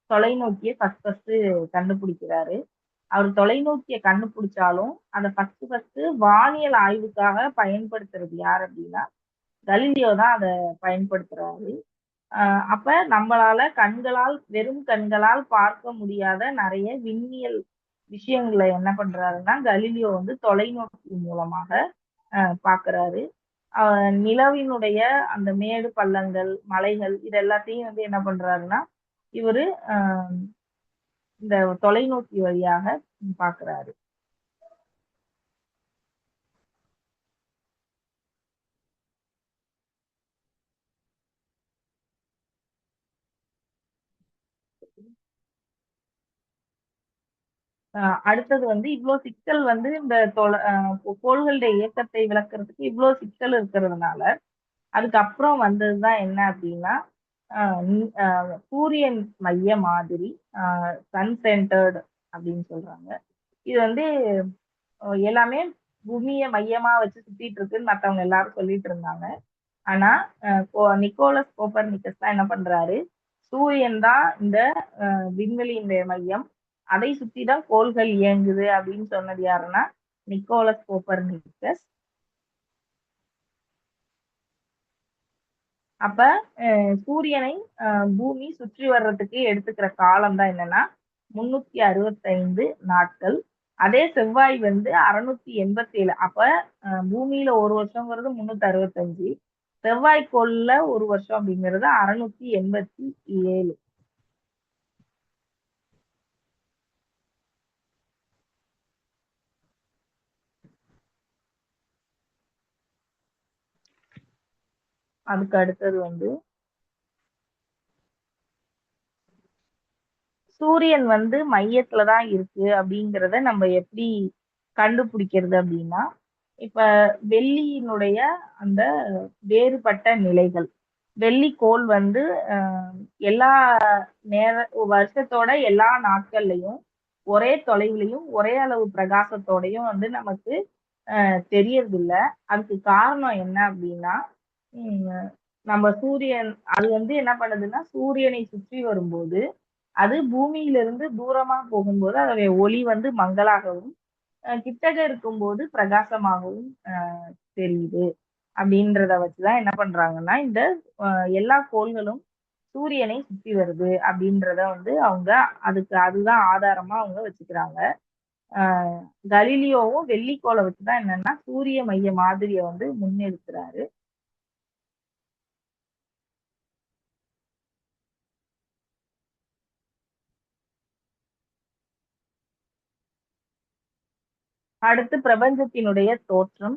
தொலைநோக்கியை ஃபர்ஸ்ட் கண்டுபிடிக்கிறாரு. அவர் தொலைநோக்கியை கண்டுபிடிச்சாலும் அதை ஃபர்ஸ்ட் வானியல் ஆய்வுக்காக பயன்படுத்துறது யார் அப்படின்னா கலீலியோ தான் அதை பயன்படுத்துறாரு. அப்ப நம்மளால வெறும் கண்களால் பார்க்க முடியாத நிறைய விண்ணியல் விஷயங்களை என்ன பண்றாருன்னா கலீலியோ வந்து தொலைநோக்கி மூலமாக பாக்குறாரு. நிலவினுடைய அந்த மேடு பள்ளங்கள், மலைகள் இது எல்லாத்தையும் வந்து என்ன பண்றாருன்னா இவரு இந்த தொலைநோக்கி வழியாக பாக்குறாரு. அடுத்தது வந்து இவ்வளவு சிக்கல் வந்து இந்த கோள்களுடைய இயக்கத்தை விளக்குறதுக்கு இவ்வளவு சிக்கல் இருக்கிறதுனால அதுக்கப்புறம் வந்ததுதான் என்ன அப்படின்னா சூரியன் மைய மாதிரி, சன் சென்டர்டு அப்படின்னு சொல்றாங்க. இது வந்து எல்லாமே பூமியை மையமா வச்சு சுத்திட்டு இருக்குன்னு மத்தவங்க எல்லாரும் சொல்லிட்டு இருந்தாங்க. ஆனா நிக்கோலஸ் கோப்பர்னிக்கஸ் தான் என்ன பண்றாரு, சூரியன் தான் இந்த விண்வெளியினுடைய மையம், அதை சுத்திதான் கோள்கள் இயங்குது அப்படின்னு சொன்னது யாருன்னா நிக்கோலஸ் கோப்பர்னிக்கஸ். அப்ப சூரியனை பூமி சுற்றி வர்றதுக்கு எடுத்துக்கிற காலம் தான் என்னன்னா 365 நாட்கள். அதே செவ்வாய் வந்து 687. அப்ப பூமியில ஒரு வருஷங்கிறது 365, செவ்வாய்க்கோள்ல ஒரு வருஷம் அப்படிங்கிறது 687. அதுக்கு அடுத்தது வந்து சூரியன் வந்து மையத்துலதான் இருக்கு அப்படிங்கிறத நம்ம எப்படி கண்டுபிடிக்கிறது அப்படின்னா இப்ப வெள்ளியினுடைய அந்த வேறுபட்ட நிலைகள், வெள்ளிக்கோள் வந்து எல்லா வருஷத்தோட எல்லா நாட்கள்லயும் ஒரே தொலைவுலையும் ஒரே அளவு பிரகாசத்தோடையும் வந்து நமக்கு தெரியறது இல்ல. அதுக்கு காரணம் என்ன அப்படின்னா நம்ம சூரியன் அது வந்து என்ன பண்ணுதுன்னா சூரியனை சுற்றி வரும்போது அது பூமியிலிருந்து தூரமா போகும்போது அதோடைய ஒளி வந்து மங்கலாகவும் கிட்டக இருக்கும்போது பிரகாசமாகவும் தெரியுது அப்படின்றத வச்சுதான் என்ன பண்றாங்கன்னா இந்த எல்லா கோள்களும் சூரியனை சுற்றி வருது அப்படின்றத வந்து அவங்க அதுதான் ஆதாரமா அவங்க வச்சுக்கிறாங்க. கலீலியோவும் வெள்ளிக்கோளை வச்சுதான் என்னன்னா சூரிய மைய மாதிரிய வந்து முன்னெடுக்கிறாரு. அடுத்து பிரபஞ்சத்தினுடைய தோற்றம்.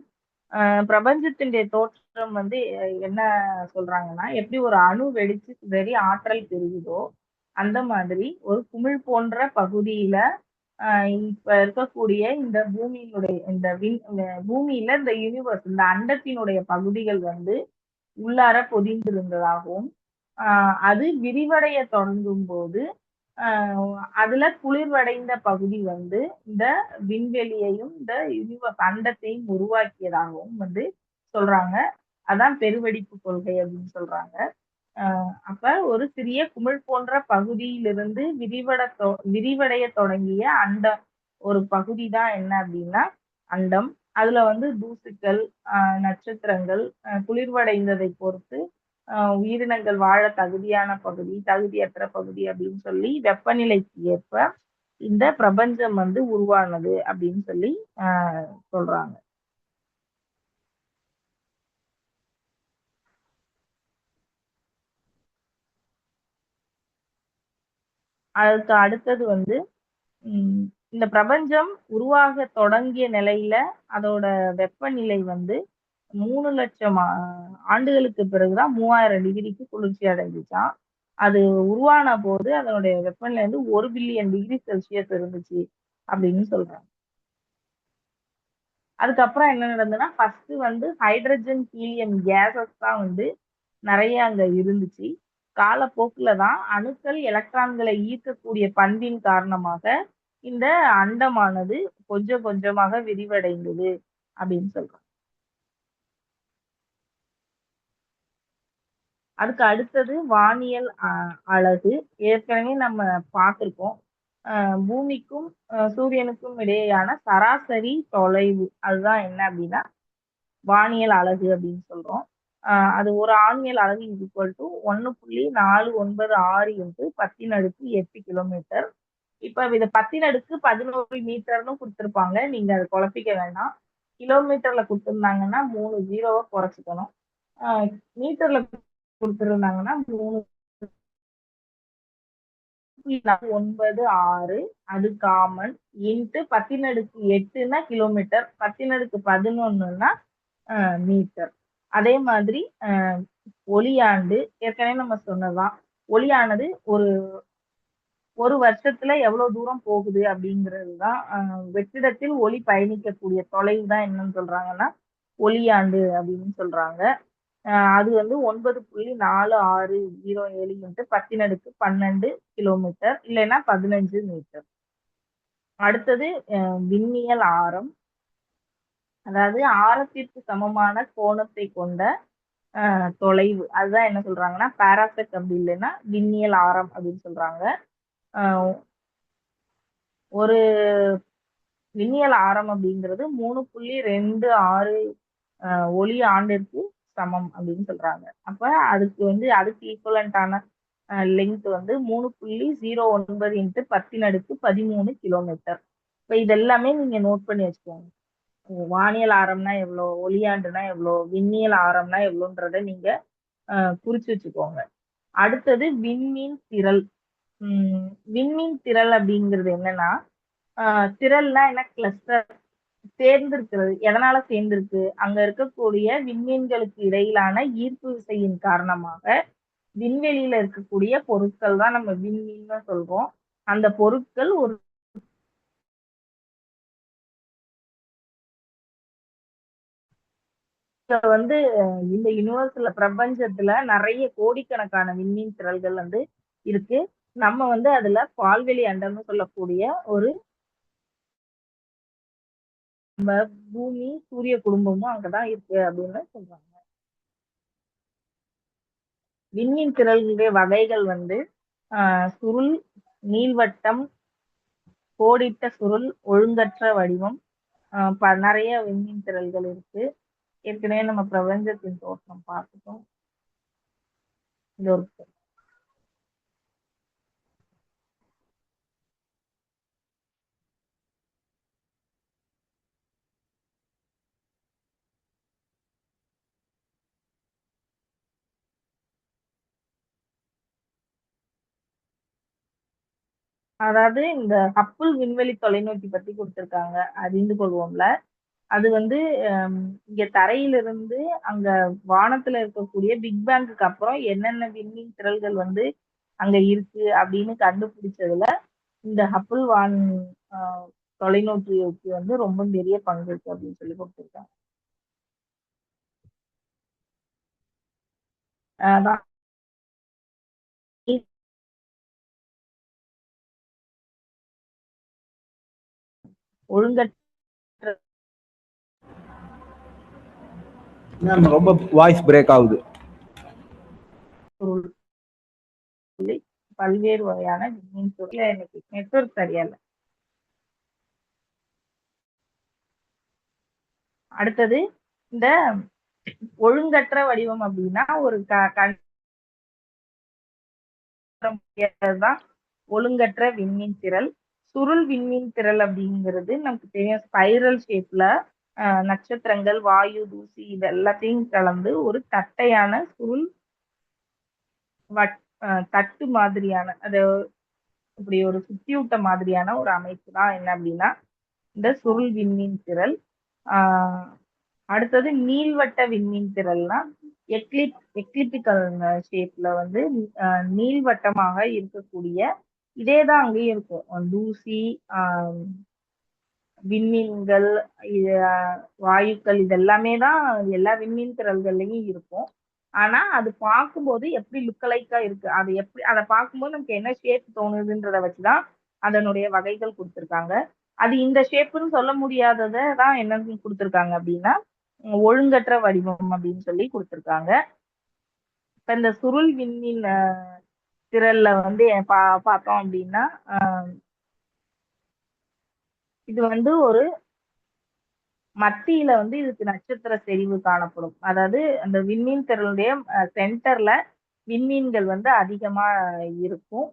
பிரபஞ்சத்தினுடைய தோற்றம் வந்து என்ன சொல்றாங்கன்னா எப்படி ஒரு அணு வெடிச்சு சிதறி ஆற்றல் பெருகுதோ அந்த மாதிரி ஒரு குமிழ் போன்ற பகுதியில இப்ப இருக்கக்கூடிய இந்த பூமியினுடைய பூமியில இந்த யூனிவர்ஸ் இந்த அண்டத்தினுடைய பகுதிகள் வந்து உள்ளார பொதிந்திருந்ததாகவும் அது விரிவடைய தொடங்கும் போது அதுல குளிர்வடைந்த பகுதி வந்து இந்த விண்வெளியையும் இந்த யூனிவர்ஸ் அண்டத்தையும் உருவாக்கியதாகவும் வந்து சொல்றாங்க. அதான் பெருவெடிப்பு கொள்கை அப்படின்னு சொல்றாங்க. அப்ப ஒரு சிறிய குமிழ் போன்ற பகுதியிலிருந்து விரிவடைய தொடங்கிய அண்டம் ஒரு பகுதி தான் என்ன அப்படின்னா அண்டம். அதுல வந்து தூசுக்கள், நட்சத்திரங்கள் குளிர்வடைந்ததை பொறுத்து உயிரினங்கள் வாழ தகுதியான பகுதி, தகுதியற்ற பகுதி அப்படின்னு சொல்லி வெப்பநிலைக்கு ஏற்ப இந்த பிரபஞ்சம் வந்து உருவானது அப்படின்னு சொல்லி சொல்றாங்க. அதுக்கு அடுத்தது வந்து இந்த பிரபஞ்சம் உருவாக தொடங்கிய நிலையில அதோட வெப்பநிலை வந்து 3,00,000 ஆண்டுகளுக்கு பிறகுதான் 3000 டிகிரிக்கு குளிர்ச்சி அடைஞ்சுச்சாம். அது உருவான போது அதனுடைய வெப்பநிலை வந்து 1 பில்லியன் டிகிரி செல்சியஸ் இருந்துச்சு அப்படின்னு சொல்றாங்க. அதுக்கப்புறம் என்ன நடந்ததுன்னா ஃபர்ஸ்ட் வந்து ஹைட்ரஜன் ஹீலியம் கேஸஸ் தான் வந்து நிறைய அங்க இருந்துச்சு. காலப்போக்குல தான் அணுக்கள் எலக்ட்ரான்களை ஈர்க்கக்கூடிய பண்பின் காரணமாக இந்த அண்டமானது கொஞ்சம் கொஞ்சமாக விரிவடைந்தது அப்படின்னு சொல்றாங்க. அதுக்கு அடுத்தது வானியல் அழகு. ஏற்கனவே நம்ம பார்த்திருக்கோம். பூமிக்கும் சூரியனுக்கும் இடையேயான சராசரி தொலைவு அதுதான் என்ன அப்படின்னா வானியல் அலகு அப்படின்னு சொல்றோம். அது ஒரு ஆணியல் அலகு ஈக்குவல் டு 1.496 இன்ட்டு 10⁸8 கிலோமீட்டர். இப்ப இதை 10⁻11 மீட்டர்னு கொடுத்திருப்பாங்க. நீங்க அதை குழப்பிக்க வேண்டாம். கிலோமீட்டர்ல கொடுத்திருந்தாங்கன்னா 3 ஜீரோவை குறைச்சிக்கணும். மீட்டர்ல கொடுத்திருந்தாங்கன்னா 3.96 அது காமன் இன்ட்டு 10⁸8னா கிலோமீட்டர், 10⁻11னா மீட்டர். அதே மாதிரி ஒளியாண்டு ஏற்கனவே நம்ம சொன்னதுதான். ஒளியானது ஒரு வருஷத்துல எவ்வளவு தூரம் போகுது அப்படிங்கிறதுதான். வெற்றிடத்தில் ஒளி பயணிக்கக்கூடிய தொலைவு தான் என்னன்னு சொல்றாங்கன்னா ஒளியாண்டு அப்படின்னு சொல்றாங்க. அது வந்து 9.4607 இன்ட்டு 10⁻12 கிலோமீட்டர் இல்லைன்னா 15 மீட்டர். அடுத்தது விண்ணியல் ஆரம். அதாவது ஆரத்திற்கு சமமான கோணத்தை கொண்ட தொலைவு அதுதான் என்ன சொல்றாங்கன்னா பாராசெக் அப்படி இல்லைன்னா விண்ணியல் ஆரம் அப்படின்னு சொல்றாங்க. ஒரு விண்ணியல் ஆரம் அப்படிங்கிறது 3.26 ஒளி ஆண்டிற்கு சமம் அப்படின்னு சொல்றாங்க. அப்ப அதுக்கு ஈக்குவலண்டான லெங்த் வந்து 3.09 இன்ட்டு 10⁻13 கிலோமீட்டர். இப்ப இதெல்லாமே நீங்க நோட் பண்ணி வச்சுக்கோங்க. வானியல் ஆரம்னா எவ்வளோ, ஒளியாண்டுனா எவ்வளோ, விண்ணியல் ஆரம்னா எவ்வளோன்றத நீங்க குறிச்சு வச்சுக்கோங்க. அடுத்தது விண்மீன் திரள். விண்மீன் திரள் அப்படிங்கிறது என்னன்னா திரள்னா என்ன கிளஸ்டர் சேர்ந்திருக்கிறது. எதனால சேர்ந்திருக்கு? அங்க இருக்கக்கூடிய விண்மீன்களுக்கு இடையிலான ஈர்ப்பு விசையின் காரணமாக விண்வெளியில இருக்கக்கூடிய பொருட்கள் தான் நம்ம விண்மீன்னு சொல்றோம். அந்த பொருட்கள் ஒரு வந்து இந்த யூனிவர்ஸ்ல பிரபஞ்சத்துல நிறைய கோடிக்கணக்கான விண்மீன் திரள்கள் வந்து இருக்கு. நம்ம வந்து அதுல பால்வெளி அண்டம்னு சொல்லக்கூடிய ஒரு பூமி சூரிய குடும்பமும் அங்கதான் இருக்கு அப்படின்னு சொல்றாங்க. விண்மீன் திரள்களுடைய வகைகள் வந்து சுருள், நீள்வட்டம், கோடிட்ட சுருள், ஒழுங்கற்ற வடிவம், நிறைய விண்மீன் திரள்கள் இருக்கு. ஏற்கனவே நம்ம பிரபஞ்சத்தின் தோற்றம் பார்த்துட்டோம். இது ஒரு அதாவது இந்த ஹப்பிள் விண்வெளி தொலைநோக்கி பத்தி கொடுத்திருக்காங்க. அறிந்து கொள்வோம்ல. அது வந்து இங்க தரையிலிருந்து அங்க வானத்துல இருக்கக்கூடிய பிக் பேங்குக்கு அப்புறம் என்னென்ன விண்மீன் திரள்கள் வந்து அங்க இருக்கு அப்படின்னு கண்டுபிடிச்சதுல இந்த ஹப்பிள் தொலைநோக்கிக்கு வந்து ரொம்ப பெரிய பங்கு இருக்கு அப்படின்னு சொல்லி கொடுத்திருக்காங்க. அதான் ஒழுங்கற்ற ரொம்ப வாய்ஸ் பிரேக் ஆகுது. பல்வேறு வகையான விண்மீன் துறையில எனக்கு நெட்வொர்க் சரியா இல்லை. அடுத்தது இந்த ஒழுங்கற்ற வடிவம் அப்படின்னா ஒரு தான் ஒழுங்கற்ற விண்மீன் திரள். சுருள் விண்மீன் திரள் அப்படிங்கிறது நமக்கு தெரியும் ஸ்பைரல் ஷேப்ல நட்சத்திரங்கள், வாயு, தூசி இது எல்லாத்தையும் கலந்து ஒரு தட்டையான சுருள் தட்டு மாதிரியான அது இப்படி ஒரு சுத்தியூட்ட மாதிரியான ஒரு அமைப்பு தான் என்ன அப்படின்னா இந்த சுருள் விண்மீன் திரள். ஆஹ் அடுத்தது நீள்வட்ட விண்மீன் திரள்னா எக்லிப்டிக்கல் ஷேப்ல வந்து நீள்வட்டமாக இருக்கக்கூடிய, இதேதான் அங்கேயும் இருக்கும். தூசி, விண்மீன்கள், வாயுக்கள் இதெல்லாமே தான் எல்லா விண்மீன் திரள்கள்லயும் இருக்கும். ஆனா அது பார்க்கும்போது எப்படி லுக்கலைக்கா இருக்கு, அது எப்படி அதை பார்க்கும்போது நமக்கு என்ன ஷேப் தோணுதுன்றத வச்சுதான் அதனுடைய வகைகள் கொடுத்திருக்காங்க. அது இந்த ஷேப்புன்னு சொல்ல முடியாததை தான் என்னன்னு கொடுத்திருக்காங்க அப்படின்னா ஒழுங்கற்ற வடிவம் அப்படின்னு சொல்லி கொடுத்திருக்காங்க. இப்ப இந்த சுருள் விண்மீன் திரள்ல வந்து பார்த்தோம் அப்படின்னா இது வந்து ஒரு மத்தியில வந்து இதுக்கு நட்சத்திர செறிவு காணப்படும். அதாவது அந்த விண்மீன் திரளுடைய சென்டர்ல விண்மீன்கள் வந்து அதிகமா இருக்கும்.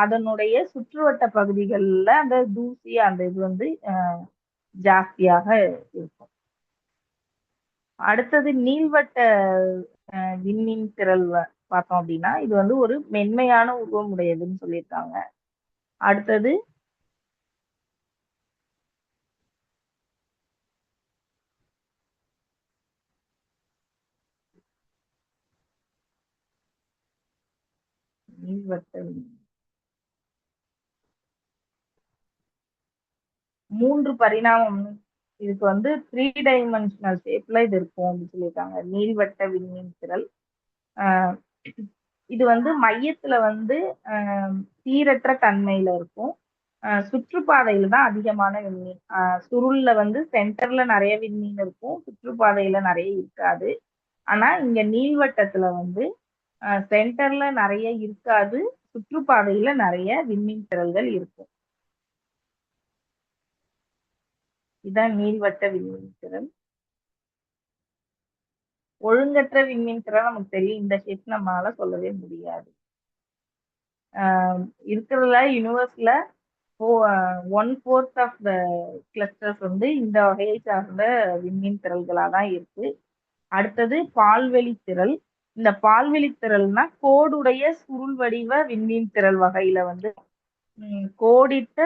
அதனுடைய சுற்றுவட்ட பகுதிகள்ல அந்த தூசி அந்த இது வந்து ஜாஸ்தியாக இருக்கும். அடுத்தது நீள்வட்ட விண்மீன் திரள் பார்த்தோம் அப்படின்னா இது வந்து ஒரு மென்மையான உருவம் உடையதுன்னு சொல்லியிருக்காங்க. அடுத்தது நீள்வட்ட 3 பரிணாமம், இதுக்கு வந்து 3 டைமென்ஷனல் ஷேப்ல இது இருக்கும் அப்படின்னு சொல்லியிருக்காங்க. நீள்வட்ட விண்மீன் திரள். இது வந்து மையத்துல வந்து சீரற்ற தன்மையில இருக்கும். சுற்றுப்பாதையில தான் அதிகமான விண்மீன். சுருள்ல வந்து சென்டர்ல நிறைய விண்மீன் இருக்கும், சுற்றுப்பாதையில நிறைய இருக்காது. ஆனா இங்க நீள்வட்டத்துல வந்து சென்டர்ல நிறைய இருக்காது, சுற்றுப்பாதையில நிறைய விண்மீன் திரள்கள் இருக்கும். இதான் நீள்வட்ட விண்மீன் திரள். ஒழுங்கற்ற விண்மீன் திரள் நமக்கு தெரியும், இந்த ஷேப் நம்மளால சொல்லவே முடியாது. இருக்கிறதுல யூனிவர்ஸ்ல 1/4 ஆஃப் த கிளஸ்டர்ஸ் வந்து இந்த வகையை சார்ந்த விண்மீன் திரள்களா தான் இருக்கு. அடுத்தது பால்வெளி திரள். இந்த பால்வெளி திரள்னா கோடுடைய சுருள் வடிவ விண்மீன் திரள் வகையில வந்து கோடிட்ட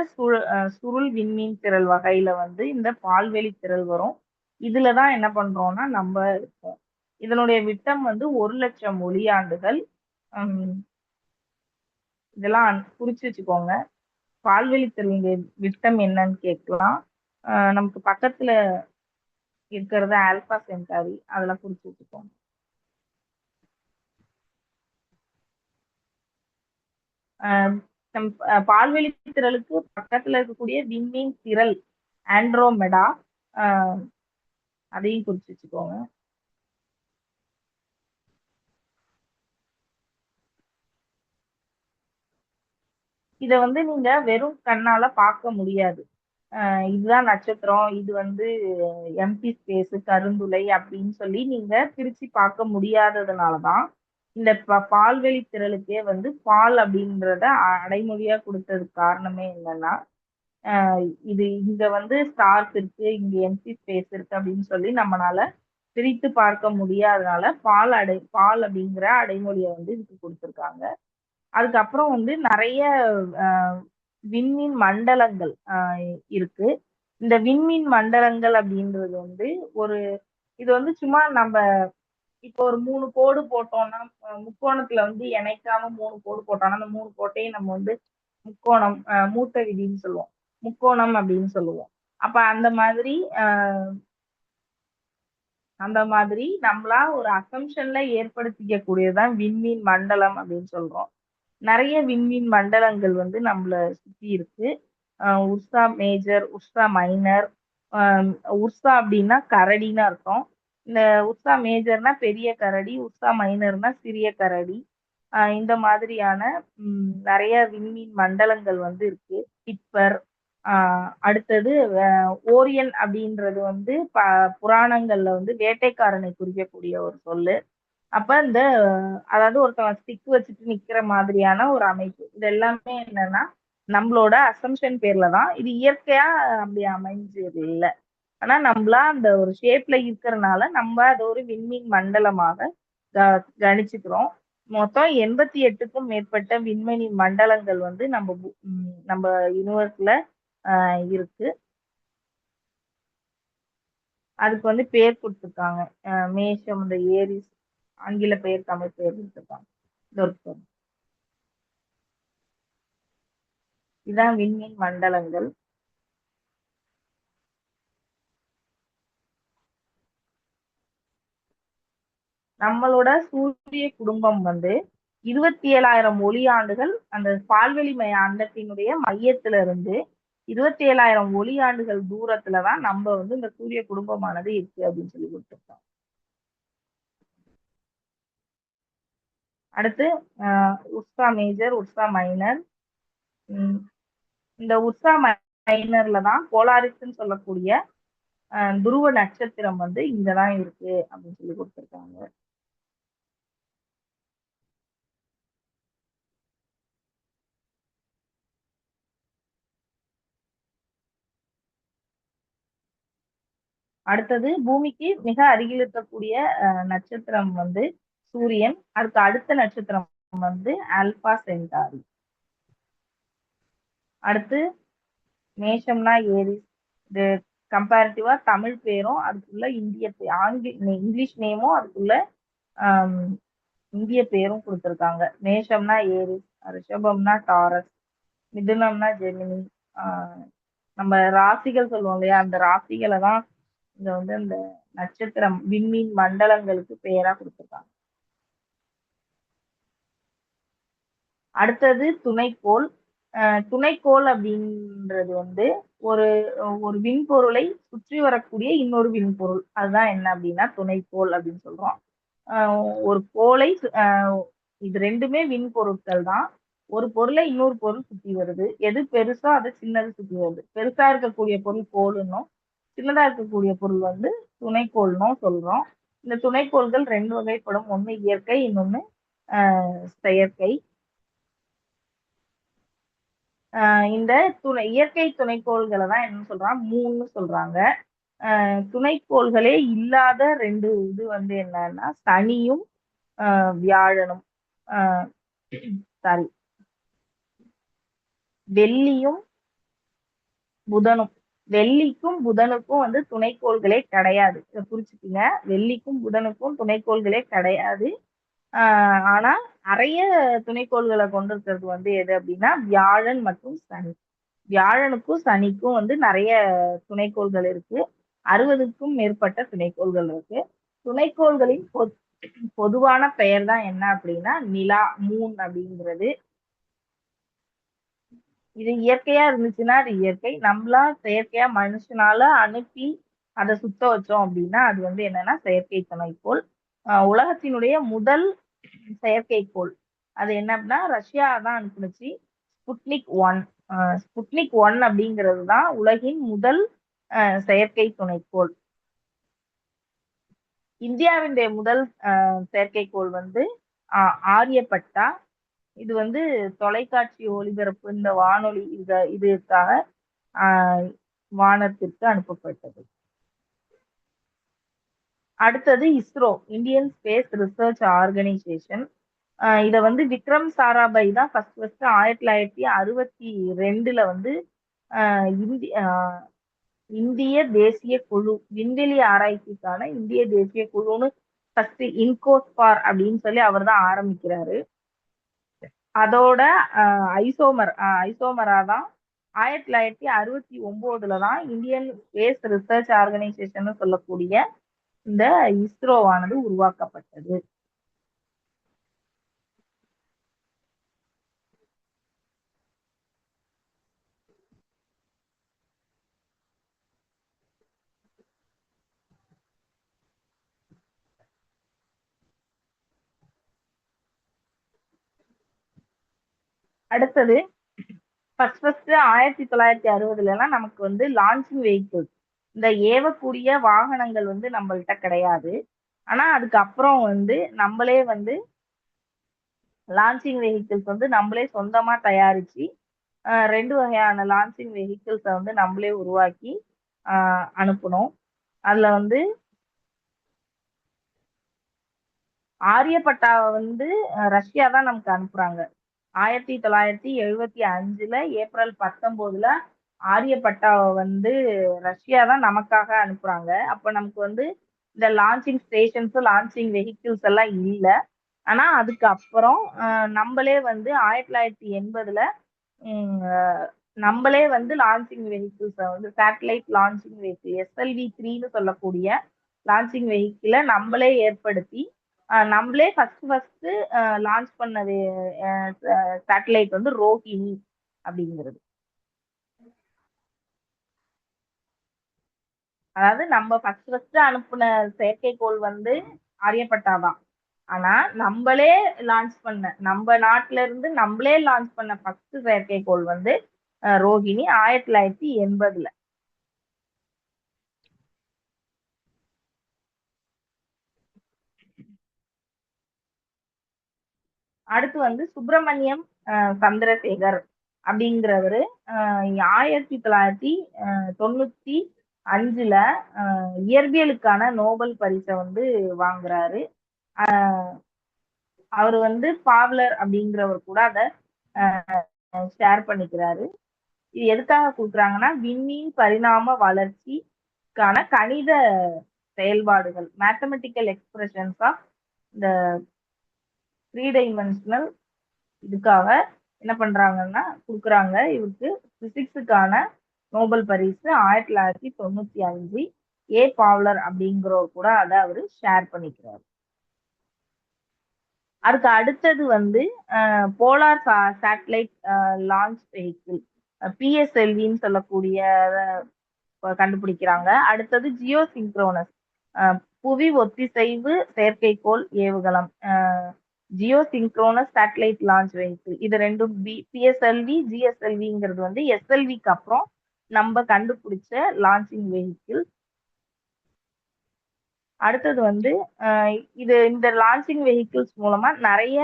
சுருள் விண்மீன் திரள் வகையில வந்து இந்த பால்வெளி திரள் வரும். இதுலதான் என்ன பண்றோம்னா நம்ம இருக்கோம். இதனுடைய விட்டம் வந்து 1,00,000 ஒளியாண்டுகள். இதெல்லாம் குறிச்சு வச்சுக்கோங்க. பால்வெளி திரளுடைய விட்டம் என்னன்னு கேட்கலாம். நமக்கு பக்கத்துல இருக்கிறது ஆல்பா சென்டாரி, அதெல்லாம் குறிச்சு வச்சுக்கோங்க. பால்வெளி திரளுக்கு பக்கத்துல இருக்கக்கூடிய விண்மீன் திரள் ஆண்ட்ரோமெடா, அதையும் குறிச்சு வச்சுக்கோங்க. இத வந்து நீங்க வெறும் கண்ணால பார்க்க முடியாது. இதுதான் நட்சத்திரம், இது வந்து எம்டி ஸ்பேஸ், கருந்துளை அப்படின்னு சொல்லி நீங்க பிரிச்சு பார்க்க முடியாததுனாலதான் இந்த பால்வெளி திரளுக்கே வந்து பால் அப்படின்றத அடைமொழியா கொடுத்ததுக்கு காரணமே என்னன்னா இது இங்க வந்து ஸ்டார்ஸ் இருக்கு, இங்க எம்டி ஸ்பேஸ் இருக்கு அப்படின்னு சொல்லி நம்மளால பிரித்து பார்க்க முடியாதனால பால் அப்படிங்கிற அடைமொழியை வந்து இதுக்கு கொடுத்துருக்காங்க. அதுக்கப்புறம் வந்து நிறைய விண்மீன் மண்டலங்கள் இருக்கு. இந்த விண்மீன் மண்டலங்கள் அப்படின்றது வந்து இது வந்து சும்மா நம்ம இப்போ ஒரு 3 கோடு போட்டோம்னா முக்கோணத்துல வந்து இணைக்காம 3 கோடு போட்டோம்னா அந்த 3 கோட்டையும் நம்ம வந்து முக்கோணம், மூட்டை விதின்னு சொல்லுவோம், முக்கோணம் அப்படின்னு சொல்லுவோம். அப்ப அந்த மாதிரி நம்மளா ஒரு அசம்ஷன்ல ஏற்படுத்திக்க கூடியதுதான் விண்மீன் மண்டலம் அப்படின்னு சொல்றோம். நிறைய விண்மீன் மண்டலங்கள் வந்து நம்மள சுத்தி இருக்கு. Ursa major, Ursa minor. Ursa அப்படின்னா கரடின்னு அர்த்தம். இந்த உர்சா மேஜர்னா பெரிய கரடி, உர்சா மைனர்னா சிறிய கரடி. இந்த மாதிரியான நிறைய விண்மீன் மண்டலங்கள் வந்து இருக்கு. டிப்பர். அடுத்தது ஓரியன் அப்படின்றது வந்து புராணங்கள்ல வந்து வேட்டைக்காரனை குறிக்கக்கூடிய ஒரு சொல்லு. அப்ப அதாவது ஒருத்தவன் ஸ்டிக் வச்சுட்டு நிக்கிற மாதிரியான ஒரு அமைப்பு. இது எல்லாமே என்னன்னா நம்மளோட அசம்ஷன் பேர்ல தான். இது இயற்கையா அப்படி அமைஞ்சது இல்லை. ஆனா நம்மளா அந்த ஒரு ஷேப்ல இருக்கிறதுனால நம்ம அதை ஒரு விண்மீன் மண்டலமாக கணிச்சுக்கிறோம். மொத்தம் 88க்கும் மேற்பட்ட விண்வெளி மண்டலங்கள் வந்து நம்ம யூனிவர்ஸ்ல இருக்கு. அதுக்கு வந்து பேர் கொடுத்துருக்காங்க. மேஷம், இந்த ஏரிஸ், ஆங்கில பெயர், தமிழ் பெயர் கொடுத்துருக்காங்க. இதான் விண்மீன் மண்டலங்கள். நம்மளோட சூரிய குடும்பம் வந்து 27,000 ஒளி ஆண்டுகள் அந்த பால்வெளி அண்டத்தினுடைய மையத்துல இருந்து 27,000 ஒளி ஆண்டுகள் தூரத்துலதான் நம்ம வந்து இந்த சூரிய குடும்பமானது இருக்கு அப்படின்னு சொல்லி கொடுத்துருக்கோம். அடுத்து உர்சா மேஜர், உர்சா மைனர். இந்த உர்சா மைனர்ல தான் போலாரிஸ்ன்னு சொல்லக்கூடிய துருவ நட்சத்திரம் வந்து இங்கதான் இருக்கு அப்படின்னு சொல்லி கொடுத்துருக்காங்க. அடுத்தது பூமிக்கு மிக அருகில் இருக்கக்கூடிய நட்சத்திரம் வந்து சூரியன். அதுக்கு அடுத்த நட்சத்திரம் வந்து ஆல்பா சென்டாரி. அடுத்து மேஷம்னா ஏரிஸ். இது கம்பேரிட்டிவா தமிழ் பேரும் அதுக்குள்ள இங்கிலீஷ் நேமும் அதுக்குள்ள இந்திய பேரும் கொடுத்துருக்காங்க. மேஷம்னா ஏரிஸ், ரிஷபம்னா டாரஸ், மிதுனம்னா ஜெமினி. நம்ம ராசிகள் சொல்லுவோம் இல்லையா, அந்த ராசிகளை தான் இங்க வந்து அந்த நட்சத்திரம் விண்மீன் மண்டலங்களுக்கு பெயரா கொடுத்துருக்காங்க. அடுத்தது துணைக்கோள். துணைக்கோள் அப்படின்றது வந்து ஒரு ஒரு விண்பொருளை சுற்றி வரக்கூடிய இன்னொரு விண்பொருள், அதுதான் என்ன அப்படின்னா துணைக்கோள் அப்படின்னு சொல்றோம். ஒரு கோளை இது ரெண்டுமே விண்பொருட்கள் தான். ஒரு பொருளை இன்னொரு பொருள் சுத்தி வருது. எது பெருசோ அது சின்னது சுத்தி வருது. பெருசா இருக்கக்கூடிய பொருள் கோளுன்னும், சின்னதா இருக்கக்கூடிய பொருள் வந்து துணைக்கோள்னும் சொல்றோம். இந்த துணைக்கோள்கள் 2 வகைப்படும். ஒண்ணு இயற்கை, இன்னொன்னு செயற்கை. இந்த இயற்கை துணைக்கோள்களை தான் என்ன சொல்றாங்க, 3ன்னு சொல்றாங்க. துணைக்கோள்களே இல்லாத 2 இது வந்து என்னன்னா சனியும் வியாழனும், சாரி வெள்ளியும் புதனும். வெள்ளிக்கும் புதனுக்கும் வந்து துணைக்கோள்களே கிடையாது. இதை புரிச்சுக்கீங்க. வெள்ளிக்கும் புதனுக்கும் துணைக்கோள்களே கிடையாது. ஆனா நிறைய துணைக்கோள்களை கொண்டிருக்கிறது வந்து எது அப்படின்னா வியாழன் மற்றும் சனி. வியாழனுக்கும் சனிக்கும் வந்து நிறைய துணைக்கோள்கள் இருக்கு. 60க்கும் மேற்பட்ட துணைக்கோள்கள் இருக்கு. துணைக்கோள்களின் பொதுவான பெயர் தான் என்ன அப்படின்னா நிலா, மூன் அப்படிங்கிறது. இது இயற்கையா இருந்துச்சுன்னா அது இயற்கை. நம்மளா செயற்கையா மனுஷனால அனுப்பி அதை சுத்த வச்சோம் அப்படின்னா அது வந்து என்னன்னா செயற்கை துணைக்கோள். உலகத்தினுடைய முதல் செயற்கைக்கோள் அது என்ன அப்படின்னா ரஷ்யா தான் அனுப்புனுச்சு. ஸ்புட்னிக் 1. ஸ்புட்னிக் 1 அப்படிங்கிறது தான் உலகின் முதல் செயற்கை துணைக்கோள். இந்தியாவினுடைய முதல் செயற்கைக்கோள் வந்து ஆரியப்பட்டா. இது வந்து தொலைக்காட்சி ஒளிபரப்பு, இந்த வானொலி இதுக்காக வானத்திற்கு அனுப்பப்பட்டது. அடுத்தது ISRO, Indian space research organisation. இத வந்து விக்ரம் சாராபாய் தான் ஃபர்ஸ்ட் 1962ல வந்து இந்திய தேசிய குழு, விண்வெளி ஆராய்ச்சிக்கான இந்திய தேசிய குழுன்னு ஃபர்ஸ்ட் இன்கோஸ்பார் அப்படின்னு சொல்லி அவர் தான் ஆரம்பிக்கிறாரு. அதோட ஐசோமரா தான் 1969ல தான் இந்தியன் ஸ்பேஸ் ரிசர்ச் ஆர்கனைசேஷன் சொல்லக்கூடிய இந்த இஸ்ரோவானது உருவாக்கப்பட்டது. அடுத்தது ஃபர்ஸ்ட் 1960ல நமக்கு வந்து லான்ச்சிங் வெஹிக்கிள், இந்த ஏவக்கூடிய வாகனங்கள் வந்து நம்மள்ட்ட கிடையாது. ஆனா அதுக்கப்புறம் வந்து நம்மளே வந்து லான்ச்சிங் வெஹிக்கிள்ஸ் வந்து நம்மளே சொந்தமா தயாரிச்சு 2 வகையான லான்ச்சிங் வெஹிக்கிள்ஸை வந்து நம்மளே உருவாக்கி அனுப்பணும். அதுல வந்து ஆரியப்பட்டாவை வந்து ரஷ்யா தான் நமக்கு அனுப்புறாங்க. 1975 ஏப்ரல் 19 ஆரியப்பட்டாவை வந்து ரஷ்யா தான் நமக்காக அனுப்புறாங்க. அப்ப நமக்கு வந்து இந்த லான்ச்சிங் ஸ்டேஷன்ஸ், லான்ச்சிங் வெஹிக்கிள்ஸ் எல்லாம் இல்ல. ஆனா அதுக்கு அப்புறம் நம்மளே வந்து 1980 நம்மளே வந்து லான்ச்சிங் வெஹிக்கிள்ஸ வந்து சேட்டலைட் லான்ச்சிங் வெஹிக்கிள் SLV-3ன்னு சொல்லக்கூடிய லான்ச்சிங் வெஹிக்கிள நம்மளே ஏற்படுத்தி நம்மளே ஃபர்ஸ்ட் லான்ச் பண்ணது சேட்டலைட் வந்து ரோஹிணி அப்படிங்கிறது. அதாவது நம்ம ஃபர்ஸ்ட் அனுப்புன செயற்கைக்கோள் வந்து ஆரியப்பட்டா தான். ஆனா நம்மளே லான்ச் பண்ண நம்ம நாட்டுல இருந்து நம்மளே லான்ச் பண்ண ஃபர்ஸ்ட் செயற்கைக்கோள் வந்து ரோஹிணி 1980. அடுத்து வந்து சுப்பிரமணியம் சந்திரசேகர் அப்படிங்கிறவரு 1995 இயற்பியலுக்கான நோபல் பரிசை வந்து வாங்குறாரு. அவர் வந்து பாவ்லர் அப்படிங்கிறவர் கூட அதை ஷேர் பண்ணிக்கிறாரு. இது எதுக்காக கொடுக்குறாங்கன்னா விண்மீன் பரிணாம வளர்ச்சிக்கான கணித செயல்பாடுகள், மேத்தமெட்டிக்கல் எக்ஸ்பிரஷன்ஸ் ஆஃப் இந்த 3 டைமென்ஷனல் இதுக்காக என்ன பண்றாங்கன்னா கொடுக்குறாங்க. இவருக்கு பிசிக்ஸுக்கான நோபல் பரிசு 1995 பாவ்லர் அப்படிங்கிறவர் கூட அதை அவரு ஷேர் பண்ணிக்கிறாரு. அதுக்கு அடுத்தது வந்து போலார் சேட்டலைட் லான்ச் வெஹிக்கிள் PSLVன்னு சொல்லக்கூடிய கண்டுபிடிக்கிறாங்க. அடுத்தது ஜியோ சிங்க்ரோனஸ் புவி ஒத்திசைவு செயற்கைக்கோள் ஏவுகலம் geosynchronous satellite launch vehicle. இது ரெண்டும் PSLV GSLVங்கிறது வந்து SLVக்கு அப்புறம் நம்ம கண்டுபிடிச்ச லான்ச்சிங் வெஹிக்கிள். அடுத்தது வந்து இந்த லான்ச்சிங் வெஹிக்கிள்ஸ் மூலமா நிறைய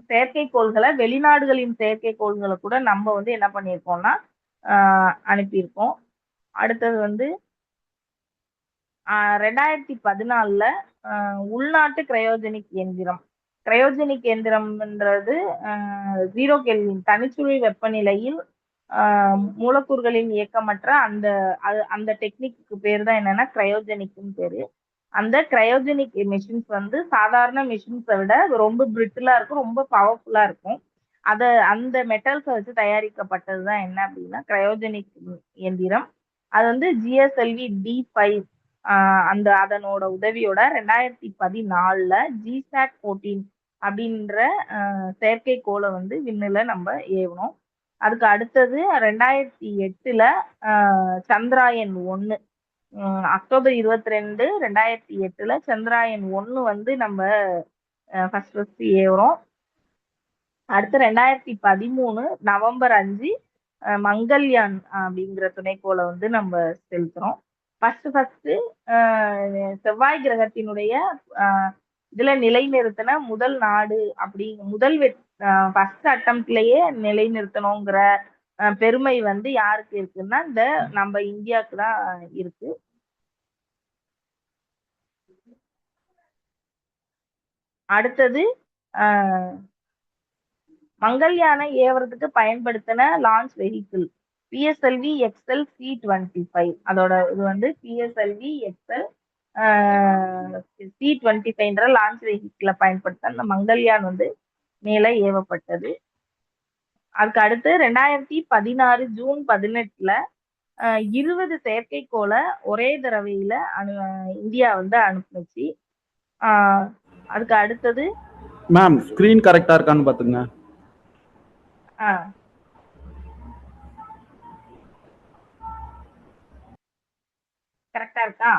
செயற்கைக்கோள்களை, வெளிநாடுகளின் செயற்கைக்கோள்களை கூட நம்ம வந்து என்ன பண்ணியிருக்கோம்னா அனுப்பியிருக்கோம். அடுத்தது வந்து 2014 உள்நாட்டு கிரையோஜெனிக் எந்திரம். கிரையோஜெனிக் எந்திரம்ன்றது 0 கெல்வின் தனிச்சுழி வெப்பநிலையில் மூலக்கூறுகளின் இயக்கமற்ற அந்த டெக்னிக்கு பேர் தான் என்னன்னா கிரையோஜெனிக்னு பேரு. அந்த கிரையோஜெனிக் மெஷின்ஸ் வந்து சாதாரண மெஷின்ஸை விட ரொம்ப பிரிட்டிலா இருக்கும், ரொம்ப பவர்ஃபுல்லா இருக்கும். அந்த மெட்டல்ஸை வச்சு தயாரிக்கப்பட்டது தான் என்ன அப்படின்னா கிரையோஜெனிக் எந்திரம். அது வந்து GSLV D5 அதனோட உதவியோட 2014 GSAT-14 அப்படின்ற செயற்கைக்கோளை வந்து விண்ணுல நம்ம ஏவணும். அதுக்கு அடுத்தது 2008 சந்திராயன் 1 அக்டோபர் 22, 2008 சந்திராயன் 1 வந்து நம்ம ஃபர்ஸ்ட் ஏவுறோம். அடுத்து 2013 நவம்பர் 5 மங்கள்யான் அப்படிங்கிற துணைக்கோளை வந்து நம்ம செலுத்துறோம். ஃபர்ஸ்ட் செவ்வாய் கிரகத்தினுடைய இதுல நிலைநிறுத்தின முதல் நாடு ஃபர்ஸ்ட் அட்டம்ப்ட்லயே நிலைநிறுத்தணுங்கிற பெருமை வந்து யாருக்கு இருக்குன்னா இந்த நம்ம இந்தியாவுக்கு தான் இருக்கு. அடுத்தது மங்கள்யானை ஏவுறதுக்கு பயன்படுத்தின launch vehicle PSLV XL C-25. அதோட இது வந்து PSLV XL C-25ன்ற லான்ச் வெஹிக்கிளை பயன்படுத்த அந்த மங்கள்யான் வந்து மேலே ஏவப்பட்டது. அதுக்கு அடுத்து 2016 ஜூன் 18 20 செயற்கைக்கோளை ஒரே தடவையில இந்தியா வந்து அனுப்புச்சு. அதுக்கு அடுத்தது மேம் ஸ்கிரீன் கரெக்டா இருக்கான்னு பாத்துங்க. கரெக்டா இருக்கா?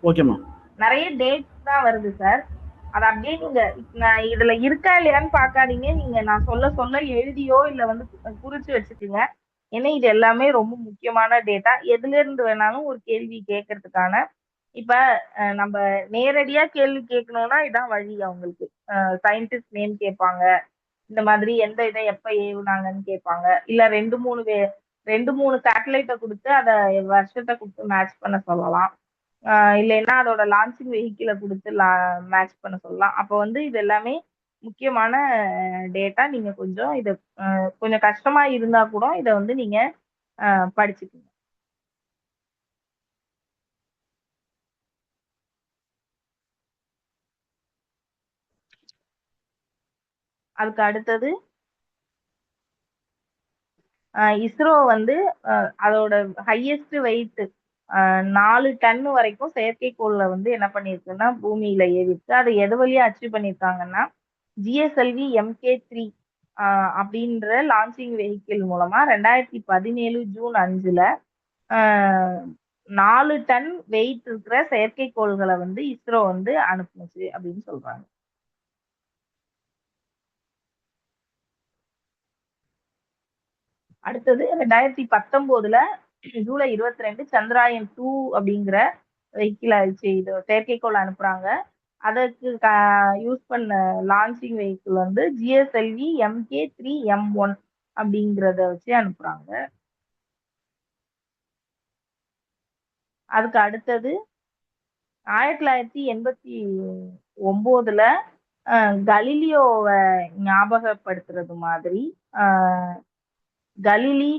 Okay ma'am. நிறைய டேட்ஸ் தான் வருது சார். அது அப்படியே நீங்க இதுல இருக்கா இல்லையான்னு பாக்காதீங்க. நீங்க நான் சொல்ல எழுதியோ இல்ல வந்து குறிச்சு வச்சுக்கோங்க. ஏன்னா இது எல்லாமே ரொம்ப முக்கியமான டேட்டா. எதுல இருந்து வேணாலும் ஒரு கேள்வி கேட்கறதுக்கான இப்ப நம்ம நேரடியா கேள்வி கேட்கணும்னா இதான் வழி. அவங்களுக்கு சயின்டிஸ்ட் நேம் கேட்பாங்க, இந்த மாதிரி எந்த இதை எப்ப ஏவுனாங்கன்னு கேட்பாங்க, இல்ல 2-3 சேட்டலைட்டை கொடுத்து அதை வருஷத்தை கொடுத்து மேட்ச் பண்ண சொல்லலாம். இல்லைன்னா அதோட லான்ச்சிங் வெஹிக்கிள குடுத்து மேட்ச் பண்ண சொல்லலாம். அப்போ வந்து இது எல்லாமே முக்கியமான டேட்டா. நீங்க கொஞ்சம் இத கொஞ்சம் கஷ்டமா இருந்தா கூட இத வந்து நீங்க படிச்சுக்கங்க. அதுக்கு அடுத்தது இஸ்ரோ வந்து அதோட ஹையஸ்ட் வெயிட் 4 டன் வரைக்கும் செயற்கைக்கோள்ல வந்து என்ன பண்ணியிருக்குன்னா பூமியில ஏறிருக்கு. அதை எது வழியா அச்சீவ் பண்ணியிருக்காங்கன்னா ஜிஎஸ்எல்வி MK3 அப்படின்ற லான்ச்சிங் வெஹிக்கிள் மூலமா 2017 ஜூன் 5ல 4 டன் வெயிட் இருக்கிற செயற்கைக்கோள்களை வந்து இஸ்ரோ வந்து அனுப்புனுச்சு அப்படின்னு சொல்றாங்க. அடுத்தது 2019ல ஜூலை 22 சந்திராயன் 2 அப்படிங்கிற வெஹிக்கிள் இது செயற்கைக்கோள் அனுப்புறாங்க. அதற்கு யூஸ் பண்ண லான்ச்சிங் வெஹிக்கிள் வந்து ஜிஎஸ்எல்வி MK3M1 அப்படிங்கிறத வச்சு அனுப்புறாங்க. அதுக்கு அடுத்தது 1989ல கலீலியோவை ஞாபகப்படுத்துறது மாதிரி கலிலி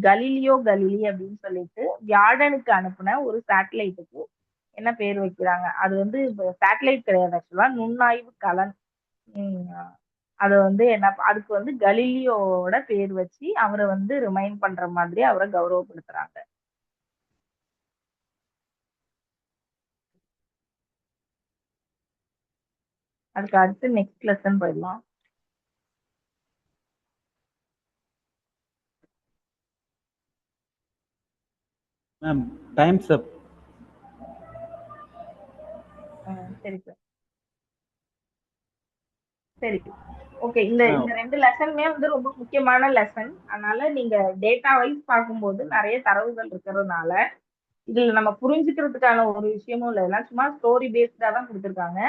கலீலியோ கலிலி அப்படின்னு சொல்லிட்டு வியாழனுக்கு அனுப்புன ஒரு சேட்டலைட்டுக்கு என்ன பேர் வைக்கிறாங்க? அது வந்து சேட்டலைட் கிடையாது, ஆக்சுவலா நுண்ணாய்வு கலன். அத வந்து அதுக்கு வந்து கலீலியோவோட பேர் வச்சு அவரை வந்து ரிமைண்ட் பண்ற மாதிரி அவரை கௌரவப்படுத்துறாங்க. அதுக்கு அடுத்து நெக்ஸ்ட் லெசன் போயிடலாம். மேம் டைம்ஸ் அப். சரி சார், சரி ஓகே. இந்த 2 லெசனுமே வந்து ரொம்ப முக்கியமான லெசன். அதனால நீங்க டேட்டா வைஸ் பார்க்கும்போது நிறைய தரவுகள் இருக்கிறதுனால இதுல நம்ம புரிஞ்சுக்கிறதுக்கான ஒரு விஷயமும் இல்லை. எல்லாம் சும்மா ஸ்டோரி பேஸ்டா தான் கொடுத்துருக்காங்க.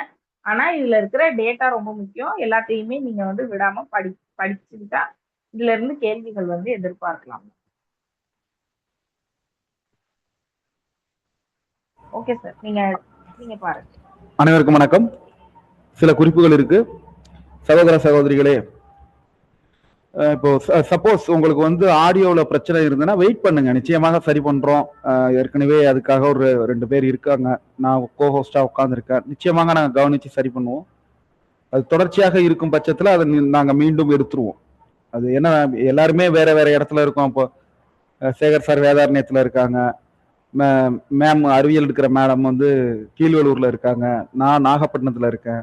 ஆனா இதுல இருக்கிற டேட்டா ரொம்ப முக்கியம். எல்லாத்தையுமே நீங்க வந்து விடாம படிச்சுக்கிட்டா இதுல இருந்து கேள்விகள் வந்து எதிர்பார்க்கலாம். ஓகே சார், நீங்க பாருங்க. அனைவருக்கும் வணக்கம். சில குறிப்புகள் இருக்கு. சகோதர சகோதரிகளே, இப்போ சப்போஸ் உங்களுக்கு வந்து ஆடியோவில் பிரச்சனை இருந்ததுன்னா வெயிட் பண்ணுங்க, நிச்சயமாக சரி பண்றோம். ஏற்கனவே அதுக்காக ஒரு 2 பேர் இருக்காங்க, நான் கோஹோஸ்டா உட்காந்துருக்கேன். நிச்சயமாக நாங்கள் கவனிச்சு சரி பண்ணுவோம். அது தொடர்ச்சியாக இருக்கும் பட்சத்தில் அதை நாங்கள் மீண்டும் எடுத்துருவோம். அது என்ன, எல்லாருமே வேற வேற இடத்துல இருக்கோம். இப்போ சேகர் சார் வேதாரண்யத்தில் இருக்காங்க, மேம் அறிவியல் இருக்கிற மேடம் வந்து கீழ்வலூர்ல இருக்காங்க, நான் நாகப்பட்டினத்துல இருக்கேன்.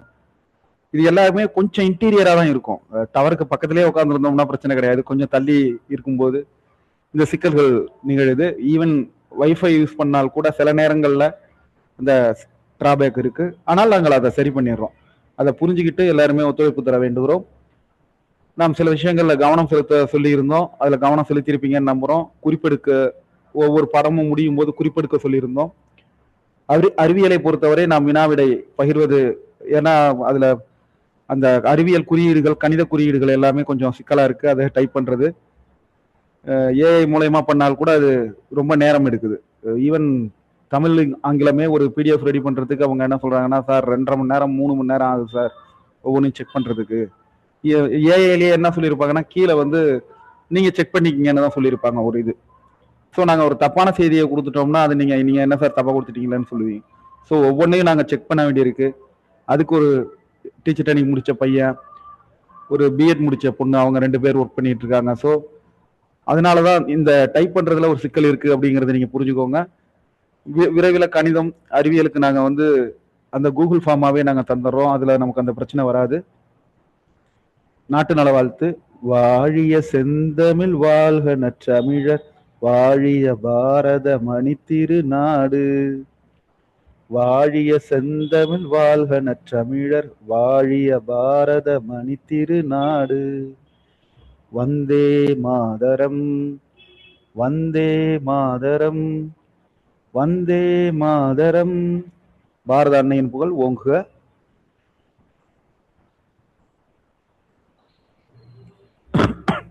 இது எல்லாருமே கொஞ்சம் இன்டீரியரா தான் இருக்கும். டவருக்கு பக்கத்திலேயே உட்காந்துருந்தோம்னா பிரச்சனை கிடையாது. கொஞ்சம் தள்ளி இருக்கும்போது இந்த சிக்கல்கள் நிகழுது. ஈவன் வைஃபை யூஸ் பண்ணால் கூட சில நேரங்கள்ல இந்த டிராபேக் இருக்கு. ஆனால் நாங்கள் அதை சரி பண்ணிடுறோம். அதை புரிஞ்சுக்கிட்டு எல்லாருமே ஒத்துழைப்பு தர வேண்டுகிறோம். நாம் சில விஷயங்கள்ல கவனம் செலுத்த சொல்லி இருந்தோம், அதுல கவனம் செலுத்தியிருப்பீங்கன்னு நம்புறோம். குறிப்பெடுக்க ஒவ்வொரு படமும் முடியும் போது குறிப்பெடுக்க சொல்லியிருந்தோம். அறிவியலை பொறுத்தவரை நாம் வினாவிடை பகிர்வது, ஏன்னா அதுல அந்த அறிவியல் குறியீடுகள், கணித குறியீடுகள் எல்லாமே கொஞ்சம் சிக்கலா இருக்கு. அதை டைப் பண்றது ஏஐ மூலயமா பண்ணால் கூட அது ரொம்ப நேரம் எடுக்குது. ஈவன் தமிழ் ஆங்கிலமே ஒரு பிடிஎஃப் ரெடி பண்றதுக்கு அவங்க என்ன சொல்றாங்கன்னா, சார் 2.5 மணி நேரம் 3 மணி நேரம் ஆகுது சார் ஒவ்வொன்றும் செக் பண்றதுக்கு. ஏஐலேயே என்ன சொல்லியிருப்பாங்கன்னா, கீழே வந்து நீங்க செக் பண்ணிக்கிங்கன்னு தான் சொல்லியிருப்பாங்க ஒரு இது. ஸோ நாங்கள் ஒரு தப்பான செய்தியை கொடுத்துட்டோம்னா அது நீங்க என்ன சார் தப்பா கொடுத்துட்டீங்களேன்னு சொல்லுவீங்க. ஸோ ஒவ்வொன்றையும் நாங்கள் செக் பண்ண வேண்டியிருக்கு. அதுக்கு ஒரு டீச்சர் ட்ரைனிங் முடிச்ச பையன், ஒரு பிஎட் முடிச்ச பொண்ணு, அவங்க 2 பேர் ஒர்க் பண்ணிட்டு இருக்காங்க. ஸோ அதனாலதான் இந்த டைப் பண்றதுல ஒரு சிக்கல் இருக்கு அப்படிங்கறத நீங்க புரிஞ்சுக்கோங்க. விரைவில் கணிதம் அறிவியலுக்கு நாங்க வந்து அந்த கூகுள் ஃபார்மாவே நாங்க தந்துடுறோம். அதுல நமக்கு அந்த பிரச்சனை வராது. நாட்டு நல வாழ்த்து. வாழிய செந்தமிழ் வாழ்க நற்றமிழர், வாழிய பாரத மணித்திரு நாடு. வாழிய செந்தமிழ் வாழ்க நற்றமிழர், வாழிய பாரத மணித்திரு நாடு. வந்தே மாதரம், வந்தே மாதரம், வந்தே மாதரம். பாரத அன்னையின் புகழ் ஓங்குக.